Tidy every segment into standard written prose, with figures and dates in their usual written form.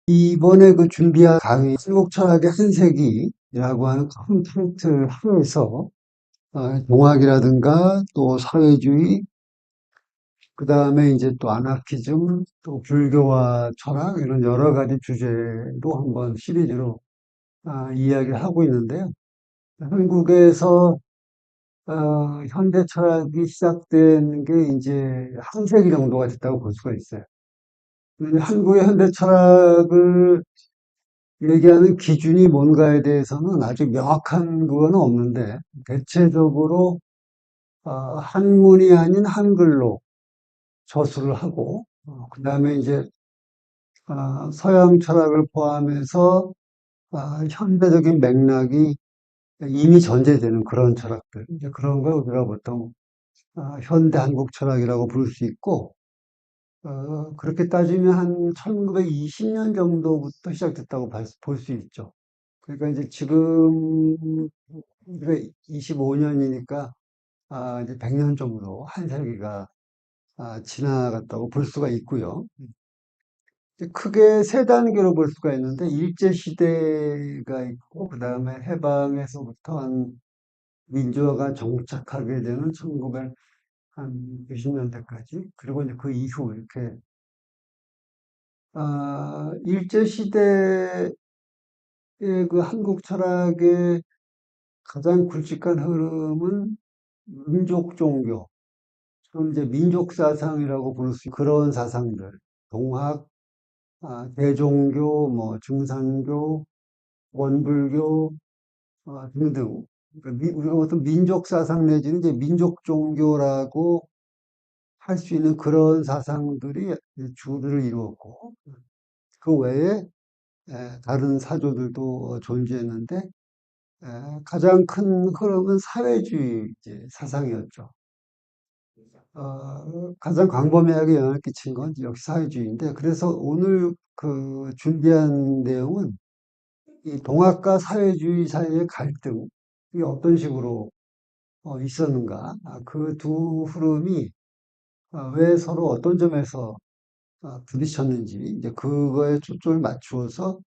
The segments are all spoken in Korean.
이번에 그 준비한 강의, 한국 철학의 한세기라고 하는 큰 타이틀 하에서, 동학이라든가 또 사회주의, 그 다음에 이제 또 아나키즘, 또 불교와 철학, 이런 여러 가지 주제로 한번 시리즈로, 이야기를 하고 있는데요. 한국에서, 현대 철학이 시작된 게 이제 한 세기 정도가 됐다고 볼 수가 있어요. 근데 한국의 현대 철학을 얘기하는 기준이 뭔가에 대해서는 아직 명확한 그거는 없는데, 대체적으로, 한문이 아닌 한글로 저술을 하고, 그 다음에 이제, 서양 철학을 포함해서, 현대적인 맥락이 이미 전제되는 그런 철학들. 이제 그런 걸 우리가 보통, 현대 한국 철학이라고 부를 수 있고, 그렇게 따지면 한 1920년 정도부터 시작됐다고 볼 수 있죠. 그러니까 이제 지금 우리가 25년이니까 이제 100년 정도 한 세기가 지나갔다고 볼 수가 있고요. 이제 크게 세 단계로 볼 수가 있는데 일제 시대가 있고 그다음에 해방에서부터 한 민주화가 정착하게 되는 1990년대까지 그리고 이제 그 이후 이렇게 일제 시대의 그 한국 철학의 가장 굵직한 흐름은 민족 종교, 그럼 이제 민족 사상이라고 부를 수 있는 그런 사상들, 동학, 대종교, 뭐 중산교, 원불교 등등. 그러니까 우리가 어떤 민족 사상 내지는 이제 민족 종교라고 할 수 있는 그런 사상들이 주를 이루었고, 그 외에 다른 사조들도 존재했는데, 가장 큰 흐름은 사회주의 이제 사상이었죠. 가장 광범위하게 영향을 끼친 건 역시 사회주의인데, 그래서 오늘 그 준비한 내용은 이 동학과 사회주의 사이의 갈등이 어떤 식으로 있었는가, 그 두 흐름이 왜 서로 어떤 점에서 부딪혔는지, 이제 그거에 초점을 맞추어서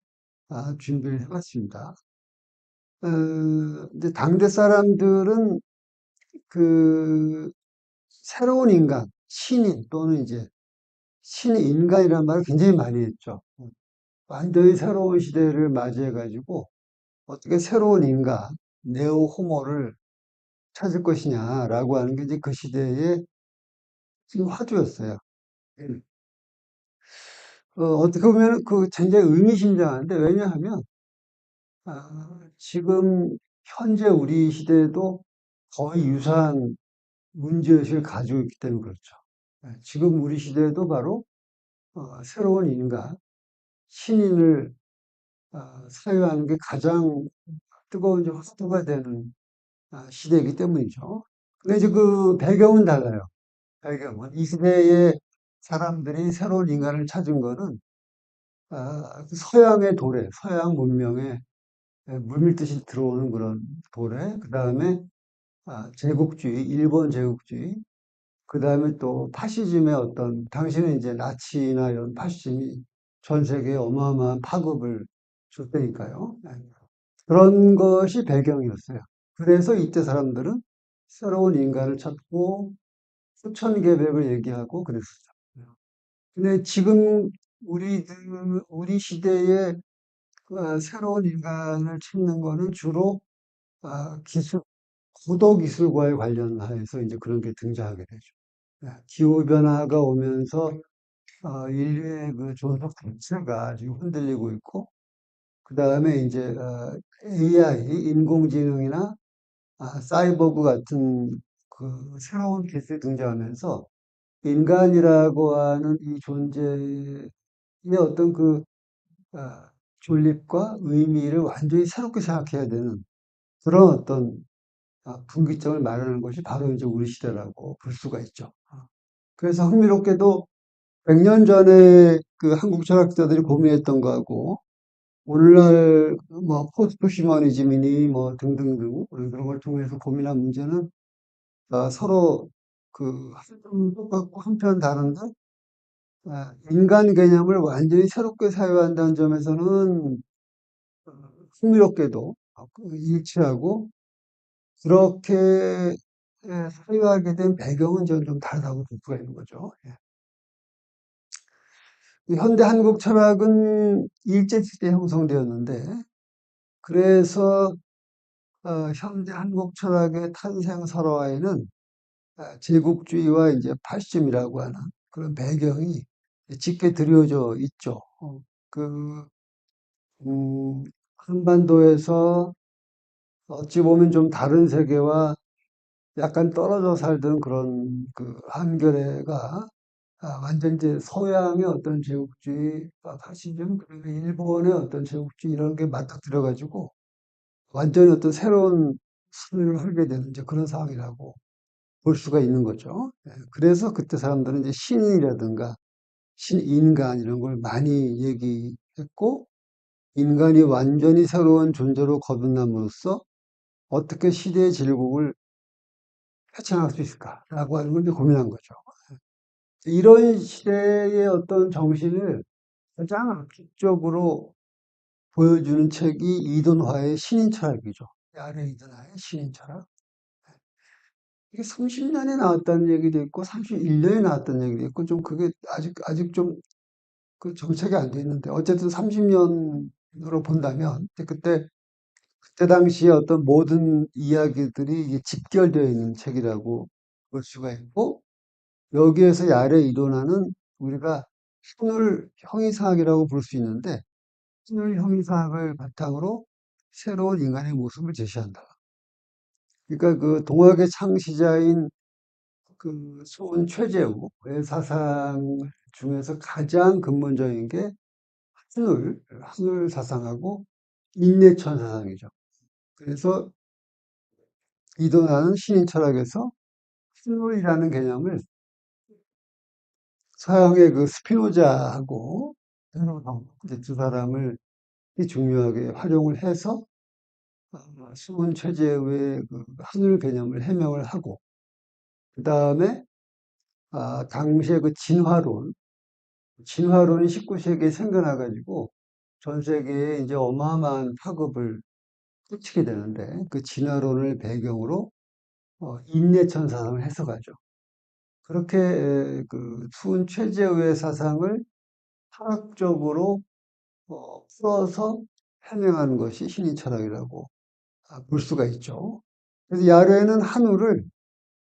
준비를 해봤습니다. 어, 이제 당대 사람들은 그 새로운 인간, 신인 또는 이제 신의 인간이라는 말을 굉장히 많이 했죠. 완전히 새로운 시대를 맞이해가지고 어떻게 새로운 인간, 네오 호모를 찾을 것이냐라고 하는 게 이제 그 시대의 지금 화두였어요. 어떻게 보면 그 굉장히 의미심장한데 왜냐하면 지금 현재 우리 시대에도 거의 유사한 문제의식을 가지고 있기 때문에 그렇죠. 지금 우리 시대에도 바로 새로운 인간, 신인을 사유하는 게 가장 뜨거운 이제 화두가 되는 시대이기 때문이죠. 근데 이제 그 배경은 달라요. 배경은 이 시대의 사람들이 새로운 인간을 찾은 거는 그 서양의 도래, 서양 문명에 물밀듯이 들어오는 그런 도래, 그 다음에 제국주의, 일본 제국주의, 그 다음에 또 파시즘의 어떤 당시는 이제 나치나 이런 파시즘이 전 세계에 어마어마한 파급을 줬다니까요. 그런 것이 배경이었어요. 그래서 이때 사람들은 새로운 인간을 찾고 수천 계백을 얘기하고 그랬었죠. 근데 지금 우리 시대에 새로운 인간을 찾는 거는 주로 기술, 고도 기술과의 관련하여서 이제 그런 게 등장하게 되죠. 기후 변화가 오면서 인류의 그 존속 자체가 지금 흔들리고 있고, 그 다음에 이제 AI, 인공지능이나 사이버그 같은 그 새로운 기술이 등장하면서 인간이라고 하는 이 존재의 어떤 그 존립과 의미를 완전히 새롭게 생각해야 되는 그런 어떤 분기점을 마련하는 것이 바로 이제 우리 시대라고 볼 수가 있죠. 그래서 흥미롭게도 100년 전에 그 한국 철학자들이 고민했던 거하고 오늘날 뭐 포스트 휴머니즘이니 뭐 등등등 그런 걸 통해서 고민한 문제는 서로 그 한편 똑같고 한편 다른데 인간 개념을 완전히 새롭게 사유한다는 점에서는 흥미롭게도 일치하고 그렇게 사유하게 된 배경은 저는 좀 다르다고 볼 수가 있는 거죠. 예. 이 현대 한국 철학은 일제시대에 형성되었는데 그래서 현대 한국 철학의 탄생 설화에는 제국주의와 이제 팔심이라고 하는 그런 배경이 짙게 드려져 있죠. 그, 한반도에서 어찌 보면 좀 다른 세계와 약간 떨어져 살던 그런 그 한겨레가 완전 이제 서양의 어떤 제국주의, 파시즘, 그리고 일본의 어떤 제국주의 이런 게 맞닥뜨려가지고 완전히 어떤 새로운 선을 헐게 되는 이제 그런 상황이라고 볼 수가 있는 거죠. 예, 그래서 그때 사람들은 이제 신이라든가 신인간 이런 걸 많이 얘기했고 인간이 완전히 새로운 존재로 거듭남으로써 어떻게 시대의 질곡을 헤쳐나갈 수 있을까라고 하는 걸 이제 고민한 거죠. 이런 시대의 어떤 정신을 가장 압축적으로 보여주는 책이 이돈화의 신인철학이죠. 야레 이돈화의 신인철학. 이게 30년에 나왔다는 얘기도 있고 31년에 나왔다는 얘기도 있고 좀 그게 아직 좀 그 정착이 안 돼 있는데 어쨌든 30년으로 본다면 그때 당시에 어떤 모든 이야기들이 이게 집결되어 있는 책이라고 볼 수가 있고 여기에서 야레 이론화는 우리가 신을 형이상학이라고 볼 수 있는데 신을 형이상학을 바탕으로 새로운 인간의 모습을 제시한다. 그러니까 그 동학의 창시자인 그 수은 최재우의 사상 중에서 가장 근본적인 게 하늘 사상하고 인내천 사상이죠. 그래서 이도나는 신인 철학에서 하늘이라는 개념을 서양의 그 스피노자하고 이제 두 사람을 중요하게 활용을 해서 수은 최재우의 그 하늘 개념을 해명을 하고 그 다음에 당시의 그 진화론이 19세기에 생겨나가지고 전 세계에 이제 어마어마한 파급을 끼치게 되는데 그 진화론을 배경으로 인내천 사상을 해석하죠. 그렇게 그 수은 최재우의 사상을 철학적으로 풀어서 해명하는 것이 신인 철학이라고 볼 수가 있죠. 그래서 야뢰는 한우를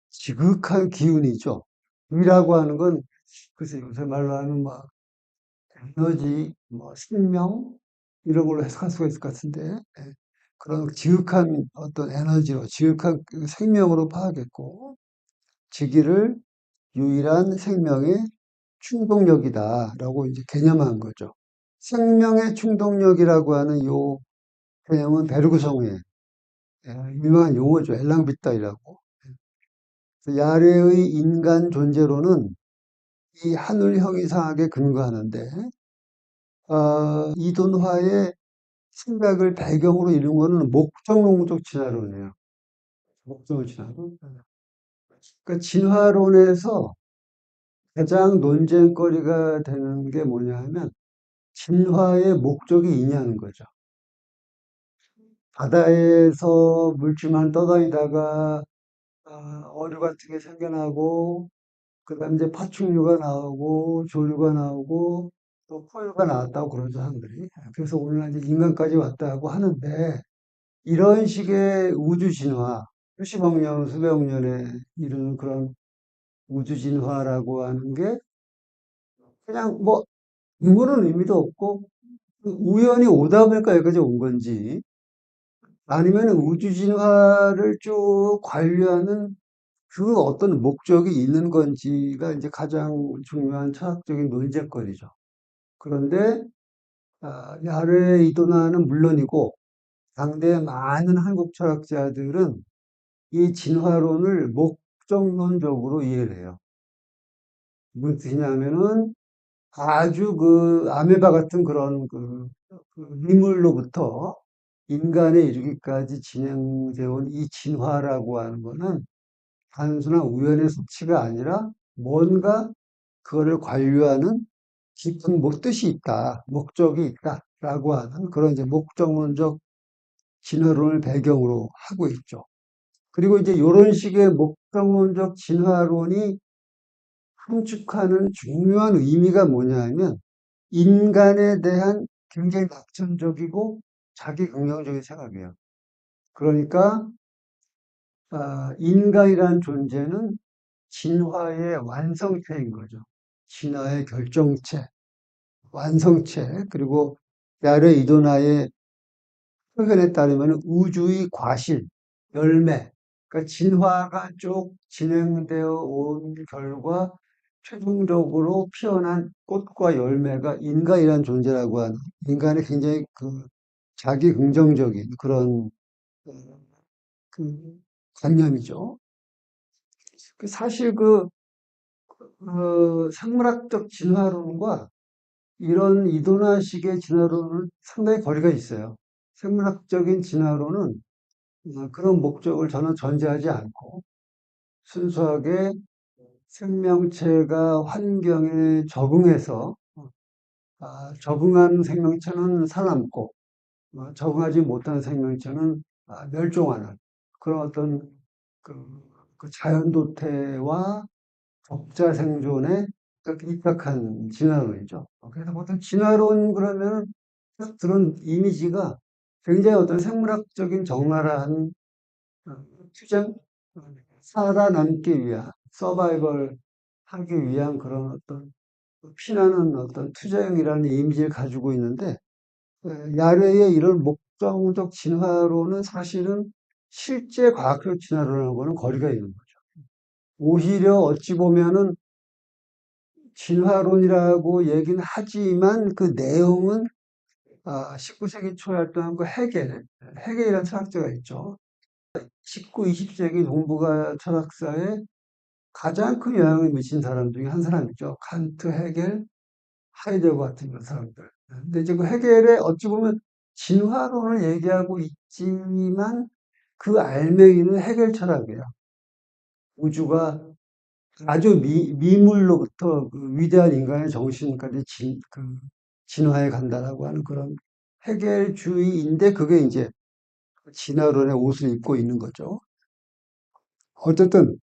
지극한 기운이죠. 이라고 하는 건 글쎄 요새 말로 하는 뭐 에너지, 뭐 생명 이런 걸로 해석할 수가 있을 것 같은데 그런 지극한 어떤 에너지로 지극한 그 생명으로 파악했고 지기를 유일한 생명의 충동력이다라고 이제 개념한 거죠. 생명의 충동력이라고 하는 요 개념은 베르그성의 유명한 용어죠. 엘랑비타이라고. 야뢰의 인간 존재로는 이 하늘 형이상학에 근거하는데 이돈화의 생각을 배경으로 이룬 거는 목적론적 진화론이에요. 목적론 진화론. 그러니까 진화론에서 가장 논쟁거리가 되는 게 뭐냐 하면 진화의 목적이 있냐는 거죠. 바다에서 물질만 떠다니다가 어류 같은 게 생겨나고 그다음 이제 파충류가 나오고 조류가 나오고 또 포유가 나왔다고 그런 사람들이 그래서 오늘날 이제 인간까지 왔다고 하는데 이런 식의 우주 진화 수십억 년, 수백억 년에 이르는 그런 우주 진화라고 하는 게 그냥 뭐 아무런 의미도 없고 우연히 오다 보니까 여기까지 온 건지 아니면 우주 진화를 쭉 관리하는 그 어떤 목적이 있는 건지가 이제 가장 중요한 철학적인 논쟁거리죠. 그런데 야르 이도나는 물론이고 당대 많은 한국 철학자들은 이 진화론을 목적론적으로 이해를 해요. 무슨 뜻이냐면은 아주 그 아메바 같은 그런 그 미물로부터 인간에 이르기까지 진행되어 온 이 진화라고 하는 거는 단순한 우연의 수치가 아니라 뭔가 그거를 관료하는 깊은 뜻이 있다, 목적이 있다라고 하는 그런 이제 목적론적 진화론을 배경으로 하고 있죠. 그리고 이제 이런 식의 목적론적 진화론이 함축하는 중요한 의미가 뭐냐면 인간에 대한 굉장히 낙천적이고 자기 긍정적인 생각이에요. 그러니까 인간이라는 존재는 진화의 완성체인 거죠. 진화의 결정체, 완성체, 그리고 야레 이도나의 표현에 따르면 우주의 과실, 열매, 그러니까 진화가 쭉 진행되어 온 결과 최종적으로 피어난 꽃과 열매가 인간이라는 존재라고 하는 인간의 굉장히 자기 긍정적인 그런 어, 그 관념이죠. 사실 생물학적 진화론과 이런 이도나식의 진화론은 상당히 거리가 있어요. 생물학적인 진화론은 그런 목적을 전혀 전제하지 않고 순수하게 생명체가 환경에 적응해서 적응한 생명체는 살아남고 적응하지 못한 생명체는 멸종하는 그런 어떤 그, 그 자연도태와 적자 생존에 입각한 진화론이죠. 그래서 보통 진화론 그러면 딱 들은 이미지가 굉장히 어떤 생물학적인 적나라한 투쟁, 어, 살아남기 위한, 서바이벌 하기 위한 그런 어떤 피나는 어떤 투쟁이라는 이미지를 가지고 있는데, 야외의 이런 목적적 진화론은 사실은 실제 과학적 진화론하고는 거리가 있는 거죠. 오히려 어찌 보면은 진화론이라고 얘기는 하지만 그 내용은 19세기 초에 활동한 헤겔이라는 철학자가 있죠. 19, 20세기 동북아 철학사에 가장 큰 영향을 미친 사람 중에 한 사람이죠. 칸트, 헤겔, 하이데거 같은 그런 사람들. 근데 이제 그 헤겔의 어찌 보면 진화론을 얘기하고 있지만 그 알맹이는 헤겔 철학이에요. 우주가 아주 미물로부터 그 위대한 인간의 정신까지 진화해 간다라고 하는 그런 헤겔주의인데 그게 이제 진화론의 옷을 입고 있는 거죠. 어쨌든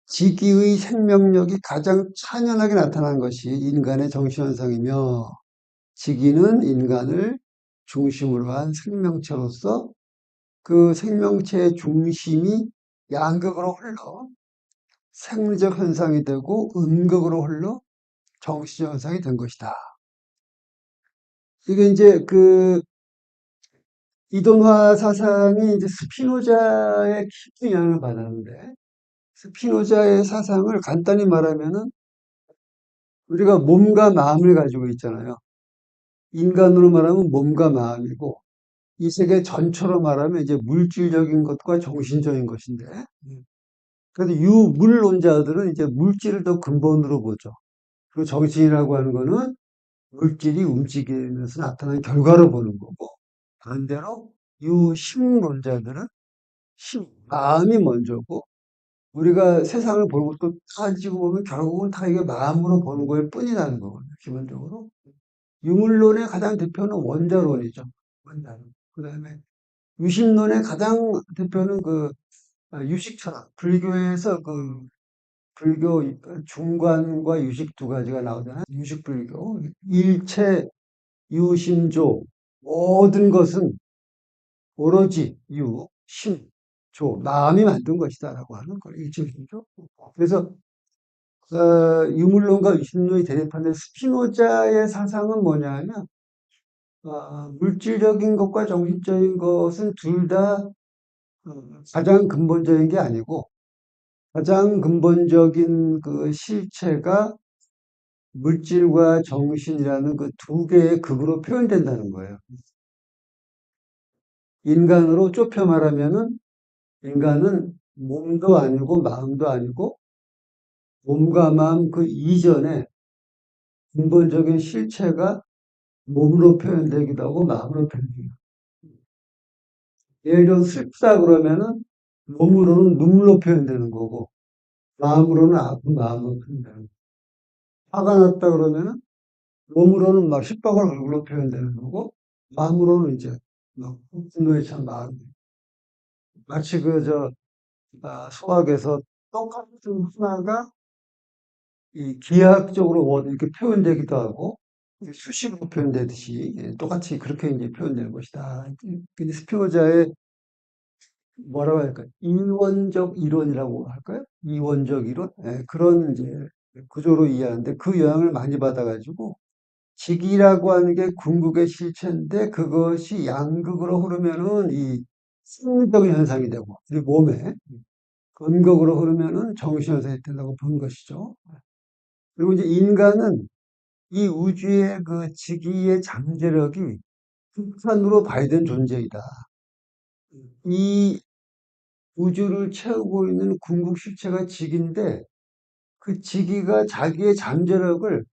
지기의 생명력이 가장 찬연하게 나타난 것이 인간의 정신현상이며 지기는 인간을 중심으로 한 생명체로서 그 생명체의 중심이 양극으로 흘러 생리적 현상이 되고 음극으로 흘러 정치적 현상이 된 것이다. 이게 이제 이동화 사상이 이제 스피노자의 깊은 영향을 받았는데 스피노자의 사상을 간단히 말하면은 우리가 몸과 마음을 가지고 있잖아요. 인간으로 말하면 몸과 마음이고 이 세계 전체로 말하면 이제 물질적인 것과 정신적인 것인데 그래서 유물론자들은 이제 물질을 더 근본으로 보죠. 그리고 정신이라고 하는 거는 물질이 움직이면서 나타나는 결과를 보는 거고 반대로 유심론자들은 마음이 먼저고 우리가 세상을 볼 것도 따지고 보면 결국은 다 이게 마음으로 보는 거일 뿐이라는 거거든요. 기본적으로. 유물론의 가장 대표는 원자론이죠. 원자론. 그 다음에 유심론의 가장 대표는 유식 철학. 불교에서 불교 중관과 유식 두 가지가 나오잖아요. 유식 불교. 일체 유심조. 모든 것은 오로지 유, 심, 조, 마음이 만든 것이다라고 하는 거예요. 일체유심조. 그래서 유물론과 유심론이 대립하는 스피노자의 사상은 뭐냐면 물질적인 것과 정신적인 것은 둘 다 가장 근본적인 게 아니고 가장 근본적인 그 실체가 물질과 정신이라는 그 두 개의 극으로 표현된다는 거예요. 인간으로 좁혀 말하면은 인간은 몸도 아니고 마음도 아니고 몸과 마음 그 이전에 근본적인 실체가 몸으로 표현되기도 하고 마음으로 표현되기도 하고. 예를 들어 슬프다 그러면은 몸으로는 눈물로 표현되는 거고 마음으로는 아픈 마음으로 표현되는 거고. 화가 났다 그러면은 몸으로는 막 십박을 얼굴로 표현되는 거고, 마음으로는 이제 막 분노에 찬 마음. 마치 수학에서 똑같은 하나가 이 기하학적으로 이렇게 표현되기도 하고, 수식으로 표현되듯이 똑같이 그렇게 이제 표현되는 것이다. 근데 스피노자의 뭐라고 할까요? 이원적 이론이라고 할까요? 이원적 이론? 예, 그런 이제 구조로 이해하는데 그 영향을 많이 받아가지고 직이라고 하는 게 궁극의 실체인데 그것이 양극으로 흐르면은 이 생리적인 현상이 되고 우리 몸에 음극으로 흐르면은 정신현상이 된다고 보는 것이죠. 그리고 이제 인간은 이 우주의 그 직위의 잠재력이 극한으로 봐야 되는 존재이다. 이 우주를 채우고 있는 궁극실체가 직인데 그 직위가 자기의 잠재력을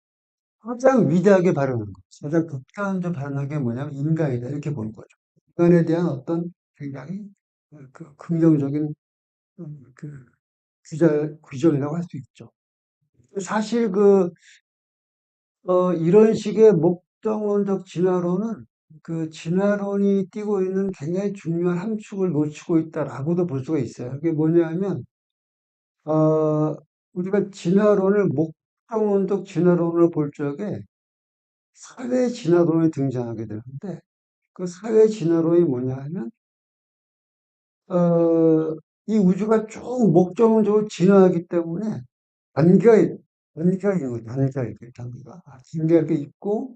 가장 위대하게 발현한 거. 가장 극단적으로 발현한 게 뭐냐면 인간이다. 이렇게 보는 거죠. 인간에 대한 어떤 굉장히 그 긍정적인 그 규정이라고 할 수 있죠. 사실 이런 식의 목적론적 진화론은 그 진화론이 띠고 있는 굉장히 중요한 함축을 놓치고 있다라고도 볼 수가 있어요. 그게 뭐냐면, 어, 우리가 진화론을 목적론적 진화론으로 볼 적에 사회 진화론이 등장하게 되는데, 그 사회 진화론이 뭐냐 하면, 어, 이 우주가 쭉 목적론적으로 진화하기 때문에 단계가, 단계가 있는 거죠. 단계가 있고, 단계가. 단계가 이렇게 있고,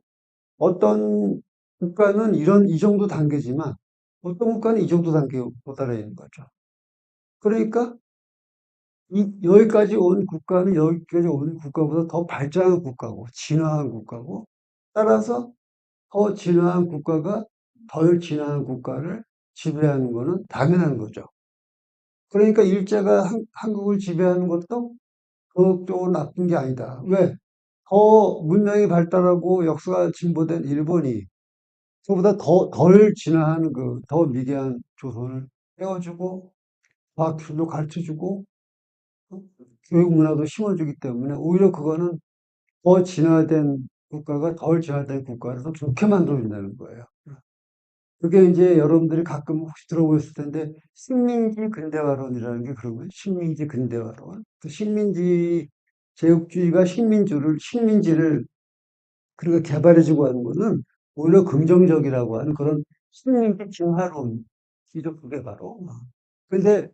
어떤 국가는 이 정도 단계지만, 어떤 국가는 이 정도 단계에 도달해 있는 거죠. 그러니까, 여기까지 온 국가는 여기까지 온 국가보다 더 발전한 국가고, 진화한 국가고, 따라서 더 진화한 국가가 덜 진화한 국가를 지배하는 것은 당연한 거죠. 그러니까 일제가 한국을 지배하는 것도 그쪽으로 나쁜 게 아니다. 왜? 더 문명이 발달하고 역사가 진보된 일본이 그보다 덜 진화한 더 미개한 조선을 떼어주고, 과학기술도 가르쳐주고, 어? 교육 문화도 심어주기 때문에 오히려 그거는 더 진화된 국가가 덜 진화된 국가를 더 좋게 만들어준다는 거예요. 그게 이제 여러분들이 가끔 혹시 들어보셨을 텐데, 식민지 근대화론이라는 게 그런 거예요. 식민지 근대화론. 그 식민지, 제국주의가 식민지를 그리고 개발해주고 하는 거는 오히려 긍정적이라고 하는 그런 식민지 진화론이죠, 그게 바로. 근데,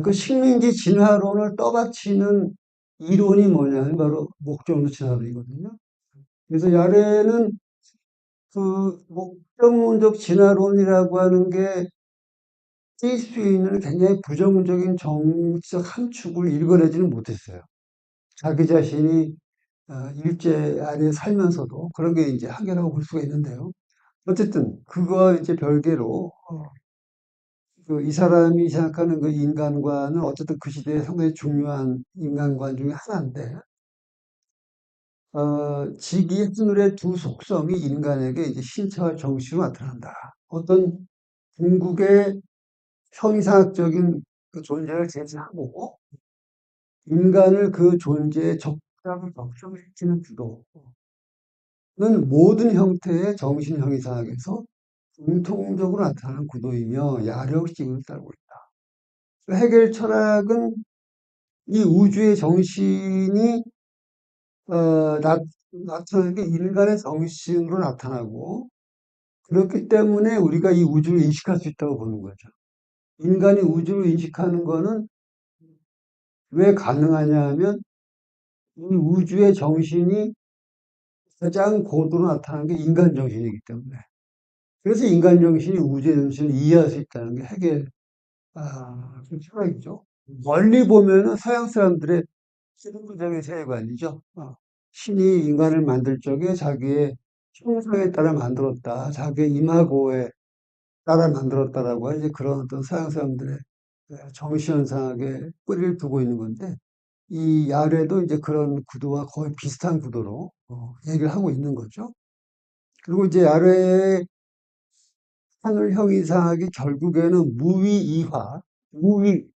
그 식민지 진화론을 떠받치는 이론이 뭐냐면 바로 목적론적 진화론이거든요. 그래서 야레는 그 목적론적 진화론이라고 하는 게 띌 수 있는 굉장히 부정적인 정치적 함축을 읽어내지는 못했어요. 자기 자신이 일제 아래 살면서도 그런 게 이제 한계라고 볼 수가 있는데요. 어쨌든 그거 이제 별개로 이 사람이 생각하는 그 인간관은 어쨌든 그 시대에 상당히 중요한 인간관 중에 하나인데 직위 하늘의 두 속성이 인간에게 이제 신체와 정신으로 나타난다. 어떤 궁극의 형이상학적인 그 존재를 제시하고 인간을 그 존재에 적당히 적성시키는 구도는 모든 형태의 정신 형이상학에서 공통적으로 나타나는 구도이며 야력식을 따르고 있다. 해겔 철학은 이 우주의 정신이 나타나는 게 인간의 정신으로 나타나고 그렇기 때문에 우리가 이 우주를 인식할 수 있다고 보는 거죠. 인간이 우주를 인식하는 거는 왜 가능하냐 하면 이 우주의 정신이 가장 고도로 나타나는 게 인간 정신이기 때문에. 그래서 인간 정신이 우주의 정신을 이해할 수 있다는 게 해겔 그 철학이죠. 멀리 보면은 서양 사람들의 신부적인 세계관이죠. 신이 인간을 만들 적에 자기의 형상에 따라 만들었다. 자기의 이마고에 따라 만들었다라고 하는 이제 그런 어떤 서양 사람들의 정시현상학에 뿌리를 두고 있는 건데, 이 야래도 이제 그런 구도와 거의 비슷한 구도로 얘기를 하고 있는 거죠. 그리고 이제 야래의 하늘형 이상학이 결국에는 무위 이화, 무위,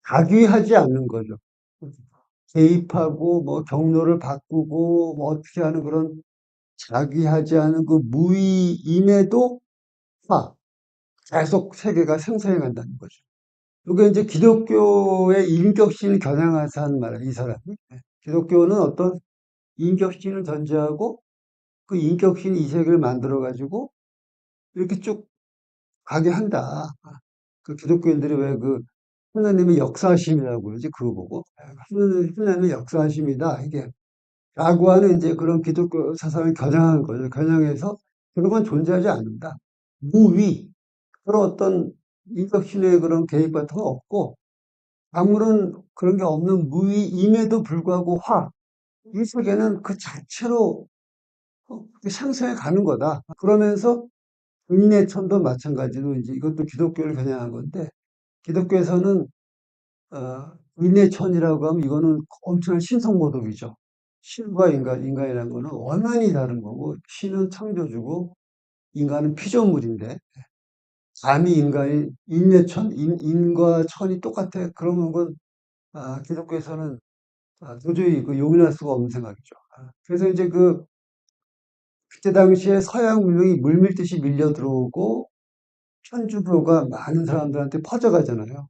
각위하지 않는 거죠. 개입하고 뭐 경로를 바꾸고 뭐 어떻게 하는 그런 자기하지 않은 그 무의임에도 화, 계속 세계가 생성해 간다는 거죠. 이게 이제 기독교의 인격신을 겨냥해서 한 말이에요, 이 사람이. 예. 기독교는 어떤 인격신을 전제하고 그 인격신이 이 세계를 만들어 가지고 이렇게 쭉 가게 한다. 그 기독교인들이 왜 그 하나님의 역사하심이라고 그러지, 그거 보고. 하나님의 역사하심이다. 이게. 라고 하는 이제 그런 기독교 사상을 겨냥한 거죠. 겨냥해서 그런 건 존재하지 않는다. 무위, 그런 어떤 인격신의 그런 개입 같은 거 없고, 아무런 그런 게 없는 무위임에도 불구하고 이 세계는 그 자체로 상승해 가는 거다. 그러면서 인내천도 마찬가지로 이제 이것도 기독교를 겨냥한 건데, 기독교에서는 인내천이라고 하면 이거는 엄청난 신성모독이죠. 신과 인간이라는 거는 원한이 다른 거고, 신은 창조주고, 인간은 피조물인데, 감히 인간이 인과 천이 똑같아. 그러면 그건, 기독교에서는 도저히 그 용인할 수가 없는 생각이죠. 그래서 이제 그때 당시에 서양 문명이 물밀듯이 밀려 들어오고, 천주교가 많은 사람들한테 퍼져가잖아요.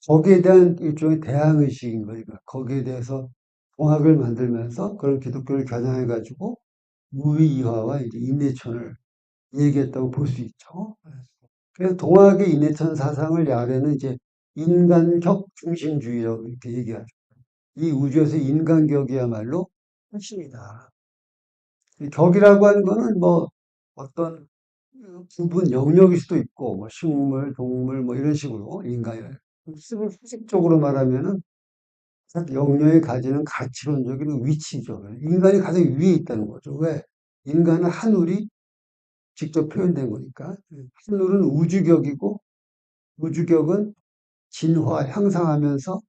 거기에 대한 일종의 대항의식인 거예요. 그러니까 거기에 대해서 공학을 만들면서 그런 기독교를 겨냥해가지고 무의이화와 이제 인내천을 얘기했다고 볼 수 있죠. 그래서 동학의 인내천 사상을 야래는 이제 인간격 중심주의라고 이렇게 얘기하죠. 이 우주에서 인간격이야말로 핵심이다. 이 격이라고 하는 거는 뭐 어떤 부분 영역일 수도 있고, 뭐 식물, 동물, 뭐 이런 식으로 인간을 수직적으로 말하면은 영역이 가지는 가치론적인 위치죠. 인간이 가장 위에 있다는 거죠. 왜? 인간은 하늘이 직접 표현된 거니까. 하늘은 우주격이고, 우주격은 진화, 향상하면서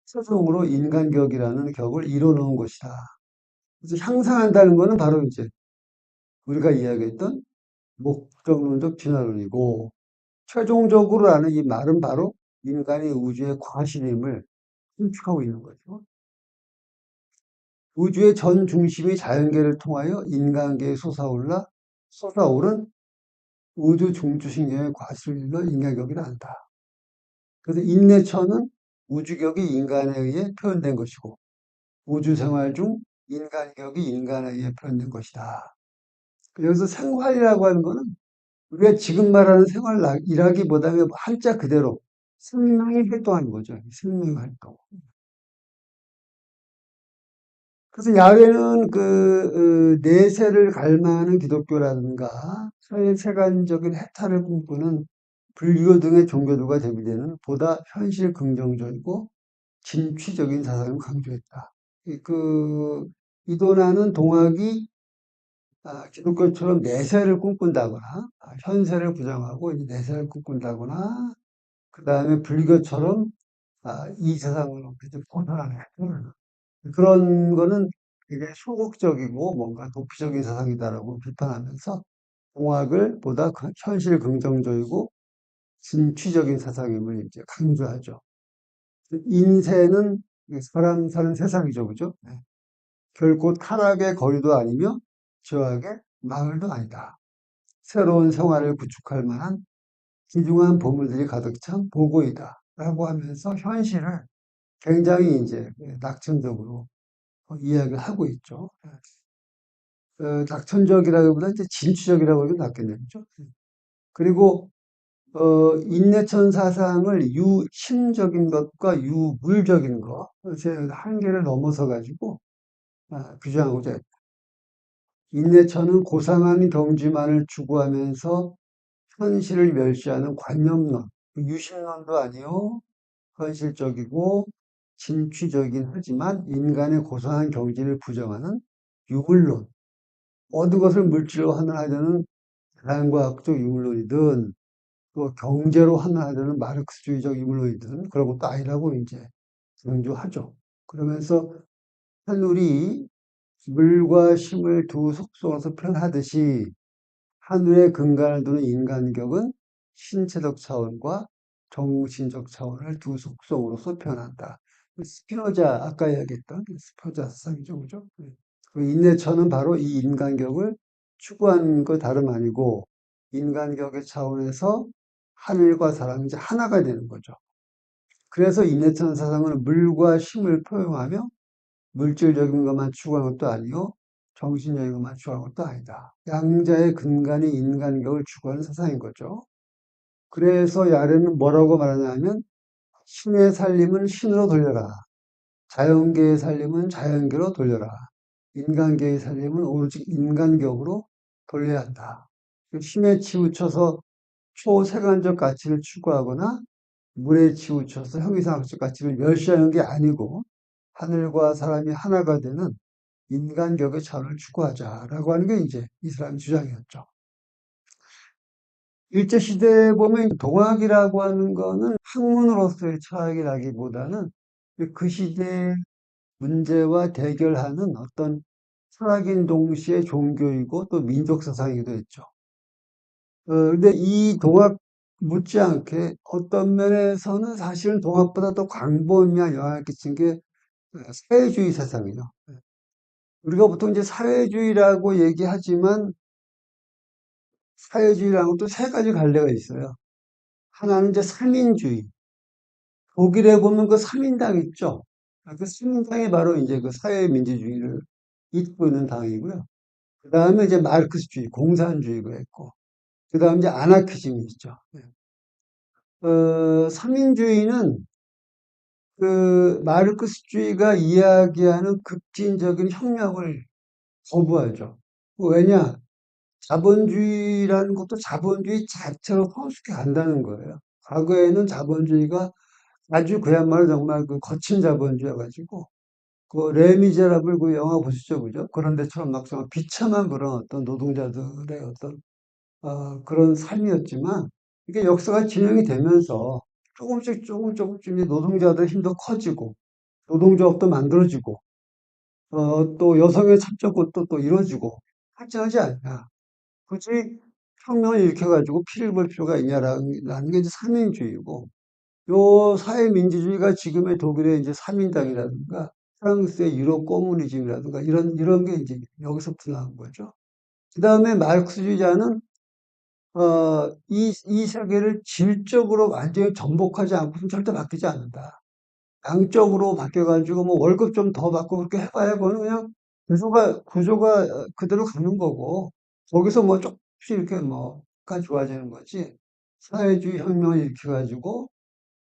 최종으로 인간격이라는 격을 이뤄놓은 것이다. 그래서 향상한다는 거는 바로 이제 우리가 이야기했던 목적론적 진화론이고, 최종적으로라는 이 말은 바로 인간이 우주의 과실임을 함축하고 있는 거죠. 우주의 전 중심이 자연계를 통하여 인간계에 솟아오른 우주 중추신경의 과실을 일러 인간격이라 한다. 그래서 인내처는 우주격이 인간에 의해 표현된 것이고, 우주 생활 중 인간격이 인간에 의해 표현된 것이다. 여기서 생활이라고 하는 거는 우리가 지금 말하는 생활이라기보다는 한자 그대로 생명이 활동하는 거죠. 생명 활동. 그래서 야외는 내세를 갈망하는 기독교라든가 세간적인 해탈을 꿈꾸는 불교 등의 종교들과 대비되는 보다 현실 긍정적이고 진취적인 사상을 강조했다. 이도나는 동학이 기독교처럼 내세를 꿈꾼다거나 현세를 부정하고 이제 내세를 꿈꾼다거나 그 다음에 불교처럼 이 세상으로 벗어나는 그런 거는 되게 소극적이고 뭔가 도피적인 사상이다라고 비판하면서 공학을 보다 현실 긍정적이고 진취적인 사상임을 이제 강조하죠. 인세는 사람 사는 세상이죠, 그죠? 네. 결코 타락의 거리도 아니며 죄악의 마을도 아니다. 새로운 생활을 구축할 만한 귀중한 보물들이 가득 찬 보고이다. 라고 하면서 현실을 굉장히 이제 낙천적으로 이야기를 하고 있죠. 낙천적이라기보다 이제 진취적이라고 하면 낫겠네요. 그죠? 그리고, 인내천 사상을 유심적인 것과 유물적인 것, 제 한계를 넘어서 가지고, 규정하고자 했다. 인내천은 고상한 경지만을 추구하면서 현실을 멸시하는 관념론, 유심론도 아니요, 현실적이고 진취적이긴 하지만 인간의 고상한 경지를 부정하는 유물론, 모든 것을 물질로 환원하려는 자연과학적 유물론이든 또 경제로 환원하려는 마르크스주의적 유물론이든 그런 것도 아니라고 이제 강조하죠. 그러면서 하늘이 물과 심을 두 속성에서 표현하듯이 하늘의 근간을 두는 인간격은 신체적 차원과 정신적 차원을 두 속성으로서 표현한다. 스피노자, 아까 이야기했던 스피노자 사상이죠, 그죠? 그 인내처는 바로 이 인간격을 추구하는 거 다름 아니고, 인간격의 차원에서 하늘과 사람이 이제 하나가 되는 거죠. 그래서 인내천 사상은 물과 힘을 포용하며 물질적인 것만 추구하는 것도 아니고 정신적인 것만 추구하는 것도 아니다. 양자의 근간이 인간격을 추구하는 사상인 거죠. 그래서 야레는 뭐라고 말하냐면 신의 살림은 신으로 돌려라. 자연계의 살림은 자연계로 돌려라. 인간계의 살림은 오로지 인간격으로 돌려야 한다. 힘에 치우쳐서 초세간적 가치를 추구하거나 물에 치우쳐서 형이상학적 가치를 멸시하는 게 아니고 하늘과 사람이 하나가 되는 인간격의 차원을 추구하자라고 하는 게 이제 이슬람 주장이었죠. 일제시대에 보면 동학이라고 하는 거는 학문으로서의 철학이라기보다는 그 시대의 문제와 대결하는 어떤 철학인 동시에 종교이고 또 민족 사상이기도 했죠. 근데 이 동학 못지않게 어떤 면에서는 사실은 동학보다 더 광범위한 영향을 끼친 게 사회주의 사상이에요. 우리가 보통 이제 사회주의라고 얘기하지만 사회주의라는 것도 세 가지 갈래가 있어요. 하나는 이제 삼인주의. 독일에 보면 그 삼인당 있죠. 그 삼인당이 바로 이제 그 사회민주주의를 이끌고 있는 당이고요. 그 다음에 이제 마르크스주의, 공산주의가 있고, 그 다음에 이제 아나키즘이 있죠. 삼인주의는 그 마르크스주의가 이야기하는 급진적인 혁명을 거부하죠. 왜냐? 자본주의라는 것도 자본주의 자체로 성숙해 간다는 거예요. 과거에는 자본주의가 아주 그야말로 정말 그 거친 자본주의여가지고, 그 레미제라블 그 영화 보시죠, 그죠? 그런 데처럼 막 정말 비참한 그런 어떤 노동자들의 어떤 그런 삶이었지만 이게 역사가 진행이 되면서 조금씩 이제 노동자들의 힘도 커지고 노동조합도 만들어지고 또 여성의 참정권도 또 이루어지고 발전하지 않냐. 굳이 혁명을 일으켜가지고 피를 볼 필요가 있냐라는 게 이제 삼인주의고 요 사회민주주의가 지금의 독일의 이제 삼인당이라든가 프랑스의 유럽 코무니즘이라든가 이런 게 이제 여기서부터 나온 거죠. 그 다음에 마르크스주의자는 이 세계를 질적으로 완전히 정복하지 않고는 절대 바뀌지 않는다. 양적으로 바뀌어가지고 뭐 월급 좀 더 받고 그렇게 해봐야 그거는 그냥 구조가 그대로 가는 거고 거기서 뭐 조금씩 이렇게 뭐가 좋아지는 거지. 사회주의 혁명을 일으켜가지고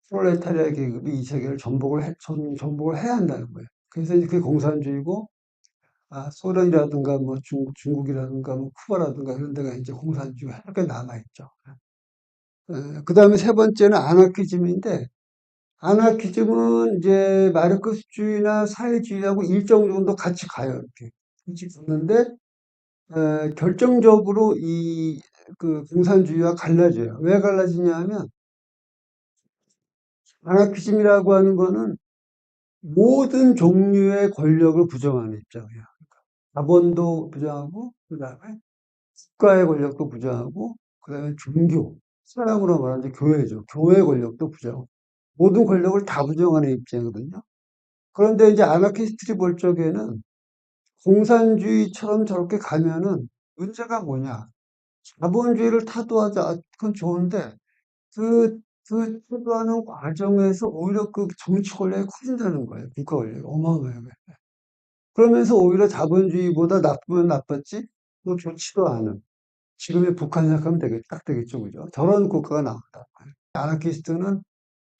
프롤레타리아 계급이 이 세계를 정복을 해야 한다는 거예요. 그래서 이제 그게 공산주의고 소련이라든가 뭐 중국이라든가 뭐 쿠바라든가 이런 데가 이제 공산주의가 이렇게 남아있죠. 그 다음에 세 번째는 아나키즘인데, 아나키즘은 이제 마르크스주의나 사회주의하고 일정 정도 같이 가요, 이렇게. 같이 붙는데, 결정적으로 그 공산주의와 갈라져요. 왜 갈라지냐 하면, 아나키즘이라고 하는 거는 모든 종류의 권력을 부정하는 입장이에요. 자본도 부정하고, 그 다음에 국가의 권력도 부정하고, 그 다음에 종교, 서양으로 말하는 교회죠. 교회 권력도 부정하고, 모든 권력을 다 부정하는 입장이거든요. 그런데 이제 아나키스트들이 볼 적에는 공산주의처럼 저렇게 가면은 문제가 뭐냐. 자본주의를 타도하자, 그건 좋은데, 그 타도하는 과정에서 오히려 그 정치 권력이 커진다는 거예요. 국가 권력이 어마어마하게. 그러면서 오히려 자본주의보다 나쁘면 나빴지, 또 좋지도 않은. 지금의 북한 생각하면 딱 되겠죠, 그죠? 저런 국가가 나온다. 아나키스트는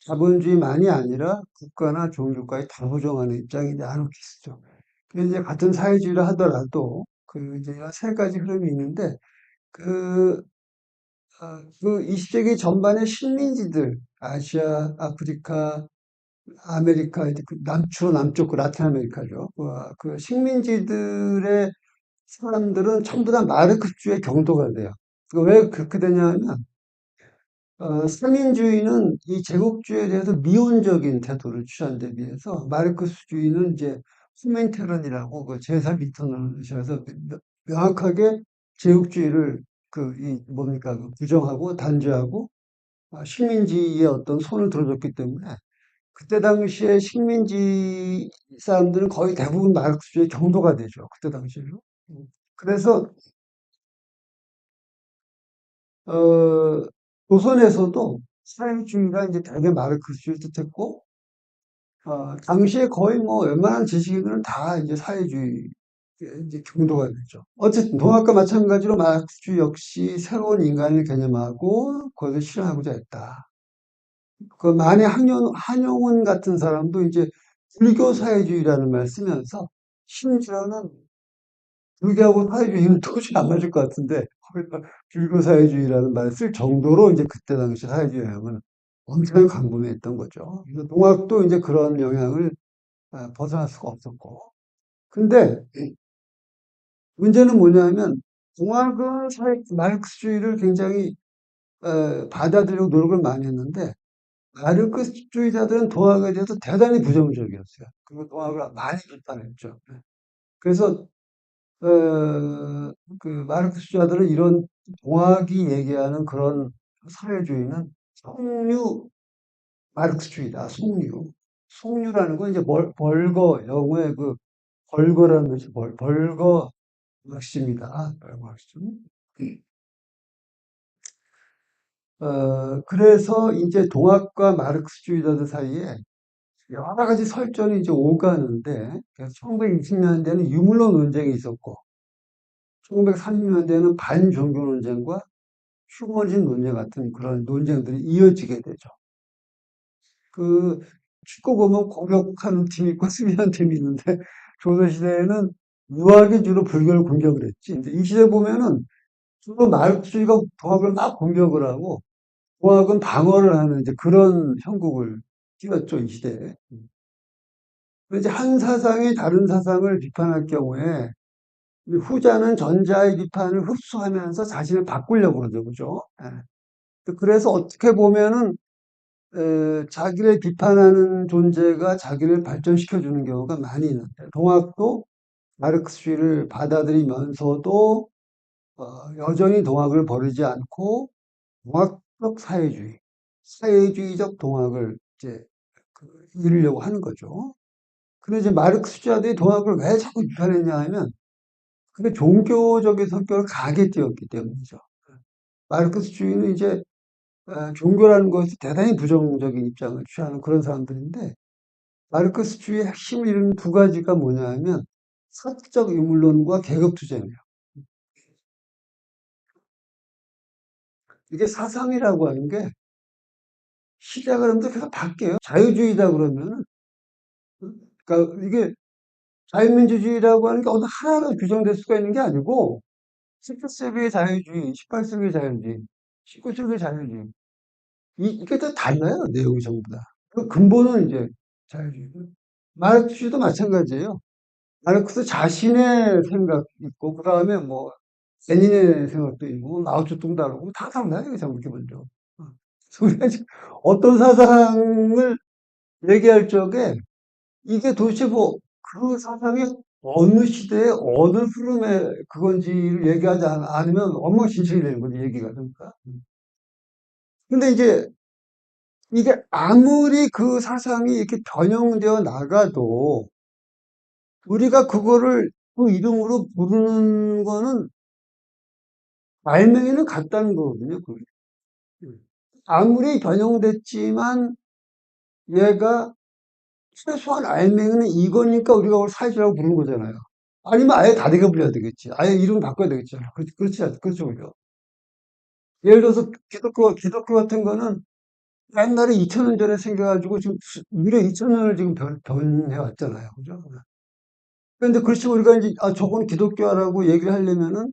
자본주의만이 아니라 국가나 종교까지 다 부정하는 입장이 이제 아나키스트죠. 근데 이제 같은 사회주의를 하더라도 그 이제 세 가지 흐름이 있는데 그, 그 20세기 전반의 식민지들, 아시아, 아프리카, 아메리카, 이제 주로 남쪽 그 라틴 아메리카죠. 그 식민지들의 사람들은 전부 다 마르크스주의 경도가 돼요. 왜 그렇게 되냐면 삼인주의는 이 제국주의에 대해서 미온적인 태도를 취한 데 비해서 마르크스주의는 이제 후멘테런이라고 그 제3 인터널에서 명확하게 제국주의를 뭡니까 그 부정하고 단죄하고 식민지의 어떤 손을 들어줬기 때문에 그때 당시에 식민지 사람들은 거의 대부분 마르크스주의 경도가 되죠. 그때 당시에는. 그래서 어, 조선에서도 사회주의가 이제 대개 마르크스주의를 뜻했고, 당시에 거의 뭐 웬만한 지식인들은 다 이제 사회주의 이제 경도가 되죠. 어쨌든 동학과 마찬가지로 마르크스주의 역시 새로운 인간을 개념하고 그것을 실현하고자 했다. 그 만해 한용운 같은 사람도 이제 불교 사회주의라는 말 쓰면서 심지어는 불교하고 사회주의는 도저히 안 맞을 것 같은데 거기다 불교 사회주의라는 말을 쓸 정도로 이제 그때 당시 사회주의 영향을 엄청 강론했던 거죠. 그래서 동학도 이제 그런 영향을 벗어날 수가 없었고. 근데 문제는 뭐냐면 동학은 마르크스주의를 굉장히 받아들이려고 노력을 많이 했는데 마르크스주의자들은 동학에 대해서 대단히 부정적이었어요. 그리고 동학을 많이 비판했죠. 그래서 그 마르크스주의자들은 이런 동학이 얘기하는 그런 사회주의는 속류 마르크스주의다. 속류. 속류라는 건 이제 벌거 영어의 그 벌거라는 것이 벌거 막심이다. 벌거 막심. 그래서 이제 동학과 마르크스주의자들 사이에 여러 가지 설전이 이제 오가는데, 그래서 1920년대에는 유물론 논쟁이 있었고, 1930년대에는 반종교 논쟁과 휴머니즘 논쟁 같은 그런 논쟁들이 이어지게 되죠. 그 축구 보면 공격하는 팀이 있고 수비하는 팀이 있는데 조선시대에는 유학이 주로 불교를 공격을 했지. 근데 이 시대 보면은 주로 마르크스주의가 동학을 막 공격을 하고 동학은 방어를 하는 이제 그런 형국을 띄웠죠, 이 시대에. 그래서 이제 한 사상이 다른 사상을 비판할 경우에 후자는 전자의 비판을 흡수하면서 자신을 바꾸려고 그러죠, 그죠? 예. 그래서 어떻게 보면은 자기를 비판하는 존재가 자기를 발전시켜 주는 경우가 많이 있는데 동학도 마르크스주의를 받아들이면서도 여전히 동학을 버리지 않고 동학적 사회주의, 사회주의적 동학을 이제 이루려고 하는 거죠. 근데 이제 마르크스주의자들이 동학을 왜 자꾸 비판했냐 하면 그게 종교적인 성격을 강하게 띄었기 때문이죠. 마르크스주의는 이제 종교라는 것이 대단히 부정적인 입장을 취하는 그런 사람들인데 마르크스주의의 핵심을 이루는 두 가지가 뭐냐 하면 사적 인물론과 계급투쟁이에요. 이게 사상이라고 하는 게 시대가 그러면서 계속 바뀌어요. 자유주의다 그러면은 그러니까 이게 자유민주주의라고 하는 게 어느 하나로 규정될 수가 있는 게 아니고 17세기의 자유주의, 18세기의 자유주의, 19세기의 자유주의 이게 다 달라요. 내용이 전부 다. 그 근본은 이제 자유주의. 마르크스도 마찬가지예요. 마르크스 자신의 생각 있고 그다음에 뭐 레닌의 생각도 있고 마오쩌둥 다르고 다 달라요. 참 이렇게 보죠. 우리가 지금 어떤 사상을 얘기할 적에 이게 도대체 뭐 그 사상이 어느 시대에 어느 흐름의 그건지를 얘기하지 않으면 엉망진창이 되는 거지 얘기가 그러니까. 근데 이제 이게 아무리 그 사상이 이렇게 변형되어 나가도 우리가 그거를 그 이름으로 부르는 거는 알맹이는 같다는 거거든요. 그게. 아무리 변형됐지만 얘가 최소한 알맹이는 이거니까 우리가 그걸 사회주의라고 부르는 거잖아요. 아니면 아예 다르게 불려야 되겠지. 아예 이름 바꿔야 되겠잖아. 그렇죠, 그죠? 예를 들어서 기독교 같은 거는 옛날에 2000년 전에 생겨가지고 지금 무려 2000년을 지금 변해 왔잖아요. 그죠? 그런데 그렇지 우리가 이제 저건 기독교라고 얘기를 하려면은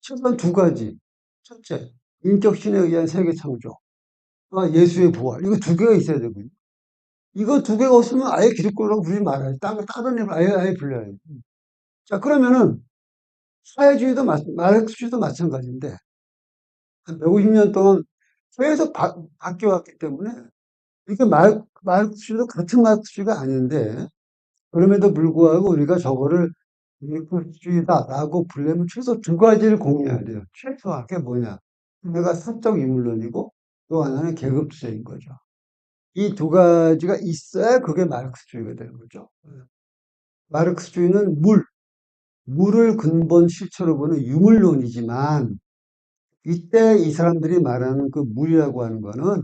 최소한 두 가지. 첫째, 인격신에 의한 세계 창조. 예수의 부활. 이거 두 개가 있어야 되고요. 이거 두 개가 없으면 아예 기독교라고 부르지 말아요. 다른 이름 아예 불려요. 자, 그러면은 사회주의도 마르크스주의도 마찬가지인데 한 150년 동안 계속 바뀌어왔기 때문에 이게 마르크스주의도 같은 마르크스주의가 아닌데 그럼에도 불구하고 우리가 저거를 마르크스주의다라고 부르려면 최소 두 가지를 공유해야 돼요. 최소한 그게 뭐냐? 하나가 사적 인물론이고 또 하나는 계급주의인 거죠. 이 두 가지가 있어야 그게 마르크스주의가 되는 거죠. 마르크스주의는 물을 근본 실체로 보는 유물론이지만 이때 이 사람들이 말하는 그 물이라고 하는 거는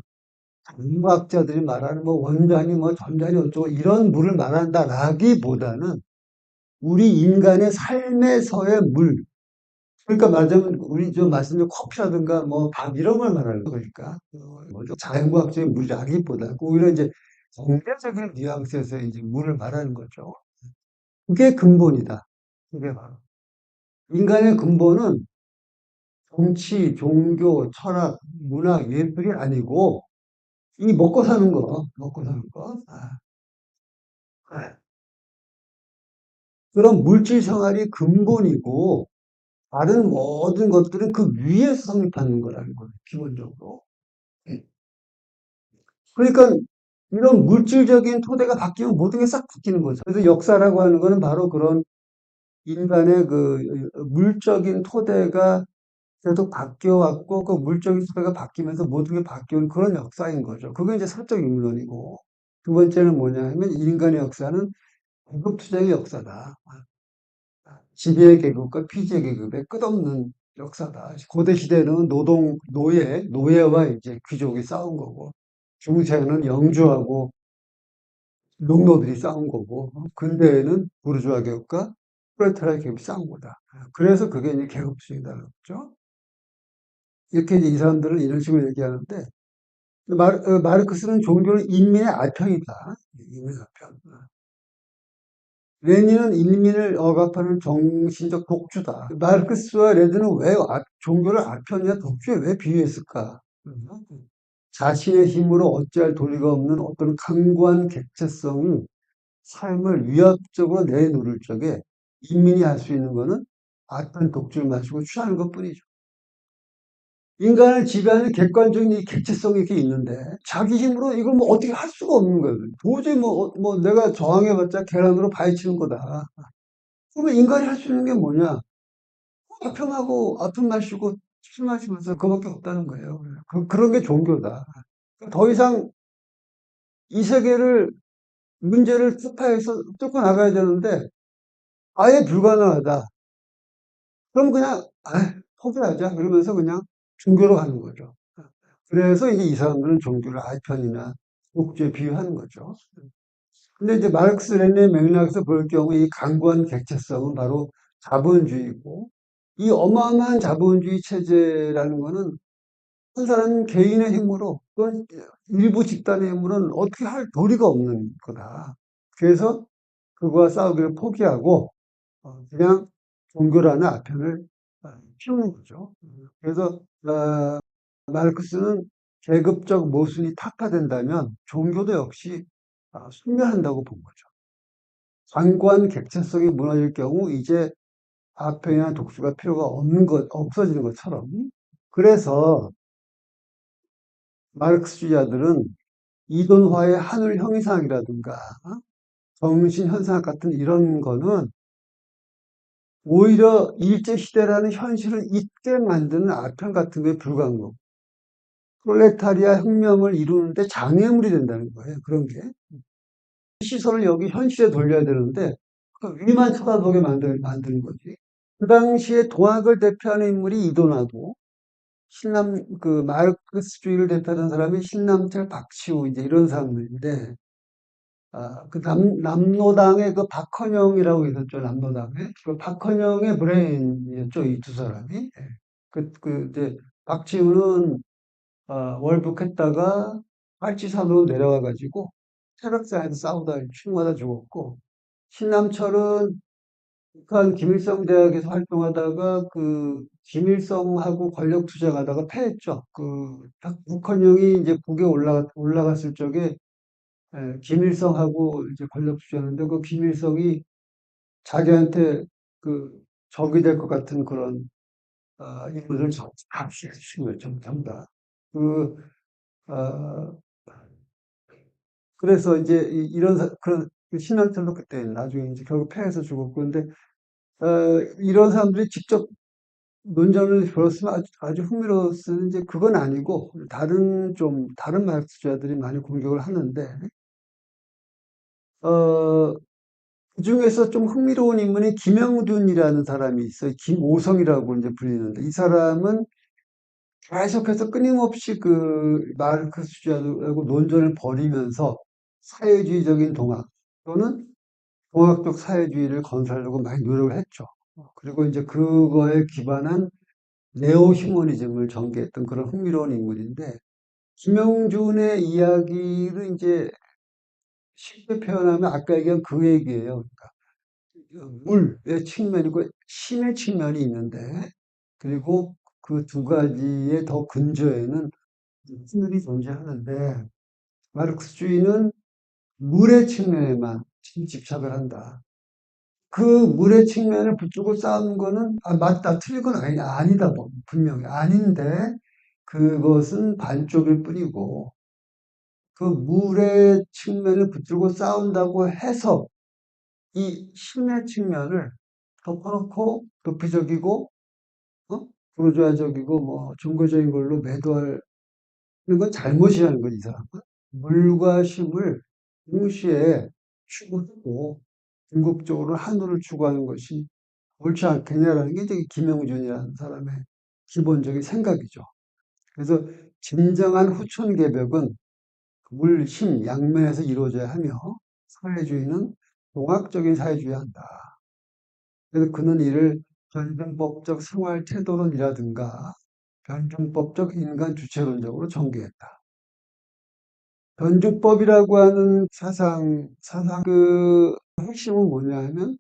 물리학자들이 말하는 뭐 원자니 뭐 전자니 어쩌고 이런 물을 말한다라기보다는 우리 인간의 삶에서의 물. 그러니까 말하자면 우리 좀 말씀드린 커피라든가 뭐 밥 이런 걸 말하는 거니까 뭐죠? 자연과학적인 물이라기보다 오히려 이제 경제적인 뉘앙스에서 이제 물을 말하는 거죠. 그게 근본이다. 그게 바로 인간의 근본은 정치, 종교, 철학, 문화, 예술이 아니고 이 먹고 사는 거, 먹고 사는 거. 아, 그런 물질 생활이 근본이고 다른 모든 것들은 그 위에서 성립하는 거라는 거예요, 기본적으로. 그러니까 이런 물질적인 토대가 바뀌면 모든 게 싹 바뀌는 거죠. 그래서 역사라고 하는 거는 바로 그런 인간의 그 물적인 토대가 계속 바뀌어왔고 그 물적인 토대가 바뀌면서 모든 게 바뀌는 그런 역사인 거죠. 그게 이제 사적 인문론이고 두 번째는 뭐냐 하면 인간의 역사는 계급 투쟁의 역사다. 지배 계급과 피지의 계급의 끝없는 역사다. 고대 시대는 노예와 이제 귀족이 싸운 거고, 중세는 영주하고 농노들이 싸운 거고, 근대에는 부르주아 계급과 프롤레타리아 계급이 싸운 거다. 그래서 그게 이제 계급주의다는 거죠. 이렇게 이제 이 사람들은 이런 식으로 얘기하는데, 마르크스는 종교는 인민의 아편이다. 인민의 아편. 레닌은 인민을 억압하는 정신적 독주다. 마르크스와 레닌은 왜 종교를 아편이나 독주에 왜 비유했을까? 자신의 힘으로 어찌할 도리가 없는 어떤 강고한 객체성이 삶을 위협적으로 내놓을 적에 인민이 할 수 있는 것은 아편 독주를 마시고 취하는 것뿐이죠. 인간을 지배하는 객관적인 이 객체성이 이렇게 있는데 자기 힘으로 이걸 뭐 어떻게 할 수가 없는 거예요. 도저히 뭐 내가 저항해봤자 계란으로 파헤치는 거다. 그러면 인간이 할 수 있는 게 뭐냐? 아픔 마시고 술 마시면서 그거밖에 없다는 거예요. 그런 게 종교다. 더 이상 이 세계를 문제를 투파해서 뚫고 나가야 되는데 아예 불가능하다. 그럼 그냥 포기하자. 그러면서 그냥 종교로 가는 거죠. 그래서 이제 이 사람들은 종교를 아편이나 독주에 비유하는 거죠. 근데 이제 마르크스 레닌의 맥락에서 볼 경우 이 강고한 객체성은 바로 자본주의고 이 어마어마한 자본주의 체제라는 거는 한 사람 개인의 힘으로 또는 일부 집단의 힘으로는 어떻게 할 도리가 없는 거다. 그래서 그거와 싸우기를 포기하고 그냥 종교라는 아편을 피우는 거죠. 그래서 마르크스는 계급적 모순이 타파된다면 종교도 역시 소멸한다고 본 거죠. 관관 객체성이 무너질 경우 이제 아편이나 독주가 필요가 없어지는 것처럼. 그래서 마르크스주의자들은 이돈화의 하늘 형이상이라든가 정신현상 같은 이런 거는 오히려 일제시대라는 현실을 잊게 만드는 아편 같은 거에 불과한 거고 프롤레타리아 혁명을 이루는데 장애물이 된다는 거예요. 그런 게. 시선을 여기 현실에 돌려야 되는데 그 위만 쳐다보게 만드는 거지. 그 당시에 도학을 대표하는 인물이 이돈하고 그 마르크스주의를 대표하는 사람이 신남철, 박시우 이제 이런 사람들인데 그 남노당의 그 박헌영이라고 있었죠. 남노당에 그 박헌영의 브레인이었죠. 이 두 사람이. 예. 이제 박지우는 월북했다가 팔치산으로 내려와가지고 태백산에서 싸우다 충마다 죽었고 신남철은 북한 김일성 대학에서 활동하다가 그 김일성하고 권력 투쟁하다가 패했죠. 북한령이 이제 북에 올라갔을 적에 김일성하고 이제 권력 투쟁하는데 그 김일성이 자기한테 그 적이 될 것 같은 그런 인물을 합시해주신 거예요. 전부 다. 그, 어, 그래서 이제 그런 신한철도 그때 나중에 이제 결국 패해서 죽었고 근데 이런 사람들이 직접 논전을 벌였으면 아주 흥미로웠을 이제 그건 아니고 다른 마약수자들이 많이 공격을 하는데 어, 그중에서 좀 흥미로운 인물이 김영준이라는 사람이 있어요. 김오성이라고 이제 불리는데 이 사람은 계속해서 끊임없이 그 마르크스주의하고 논전을 벌이면서 사회주의적인 동학 또는 동학적 사회주의를 건설하려고 많이 노력을 했죠. 그리고 이제 그거에 기반한 네오 휴머니즘을 전개했던 그런 흥미로운 인물인데 김영준의 이야기를 이제 쉽게 표현하면 아까 얘기한 그 얘기예요. 그러니까 물의 측면이고 힘의 측면이 있는데 그리고 그 두 가지의 더 근저에는 하늘이 존재하는데 마르크스주의는 물의 측면에만 집착을 한다. 그 물의 측면을 붙들고 싸우는 거는 맞다 틀린 건 아니다 뭐 분명히 아닌데 그것은 반쪽일 뿐이고 그 물의 측면을 붙들고 싸운다고 해서 이 힘의 측면을 덮어놓고 도피적이고 부르주아적이고 뭐 종교적인 걸로 매도할 건 잘못이라는 거지, 이 사람은. 물과 힘을 동시에 추구하고 궁극적으로 하늘을 추구하는 것이 옳지 않겠냐라는 게 이제 김영준이라는 사람의 기본적인 생각이죠. 그래서 진정한 후천개벽은 물, 힘, 양면에서 이루어져야 하며 사회주의는 동학적인 사회주의야 한다. 그래서 그는 이를 변증법적 생활 태도론이라든가 변증법적 인간 주체론적으로 전개했다. 변주법이라고 하는 사상 그 핵심은 뭐냐 하면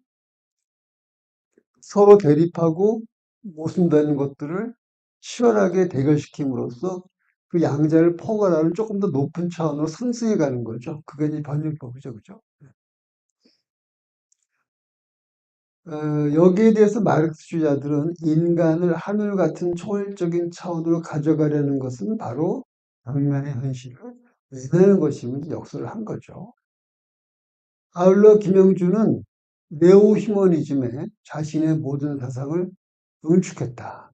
서로 대립하고 모순되는 것들을 치열하게 대결시킴으로써 그 양자를 포괄하는 조금 더 높은 차원으로 상승해 가는 거죠. 그게 이제 변증법이죠. 그죠? 여기에 대해서 마르크스주의자들은 인간을 하늘 같은 초월적인 차원으로 가져가려는 것은 바로 당면의 현실을 외면하는 것이면 역설을 한 거죠. 아울러 김영준은 네오 휴머니즘에 자신의 모든 사상을 응축했다.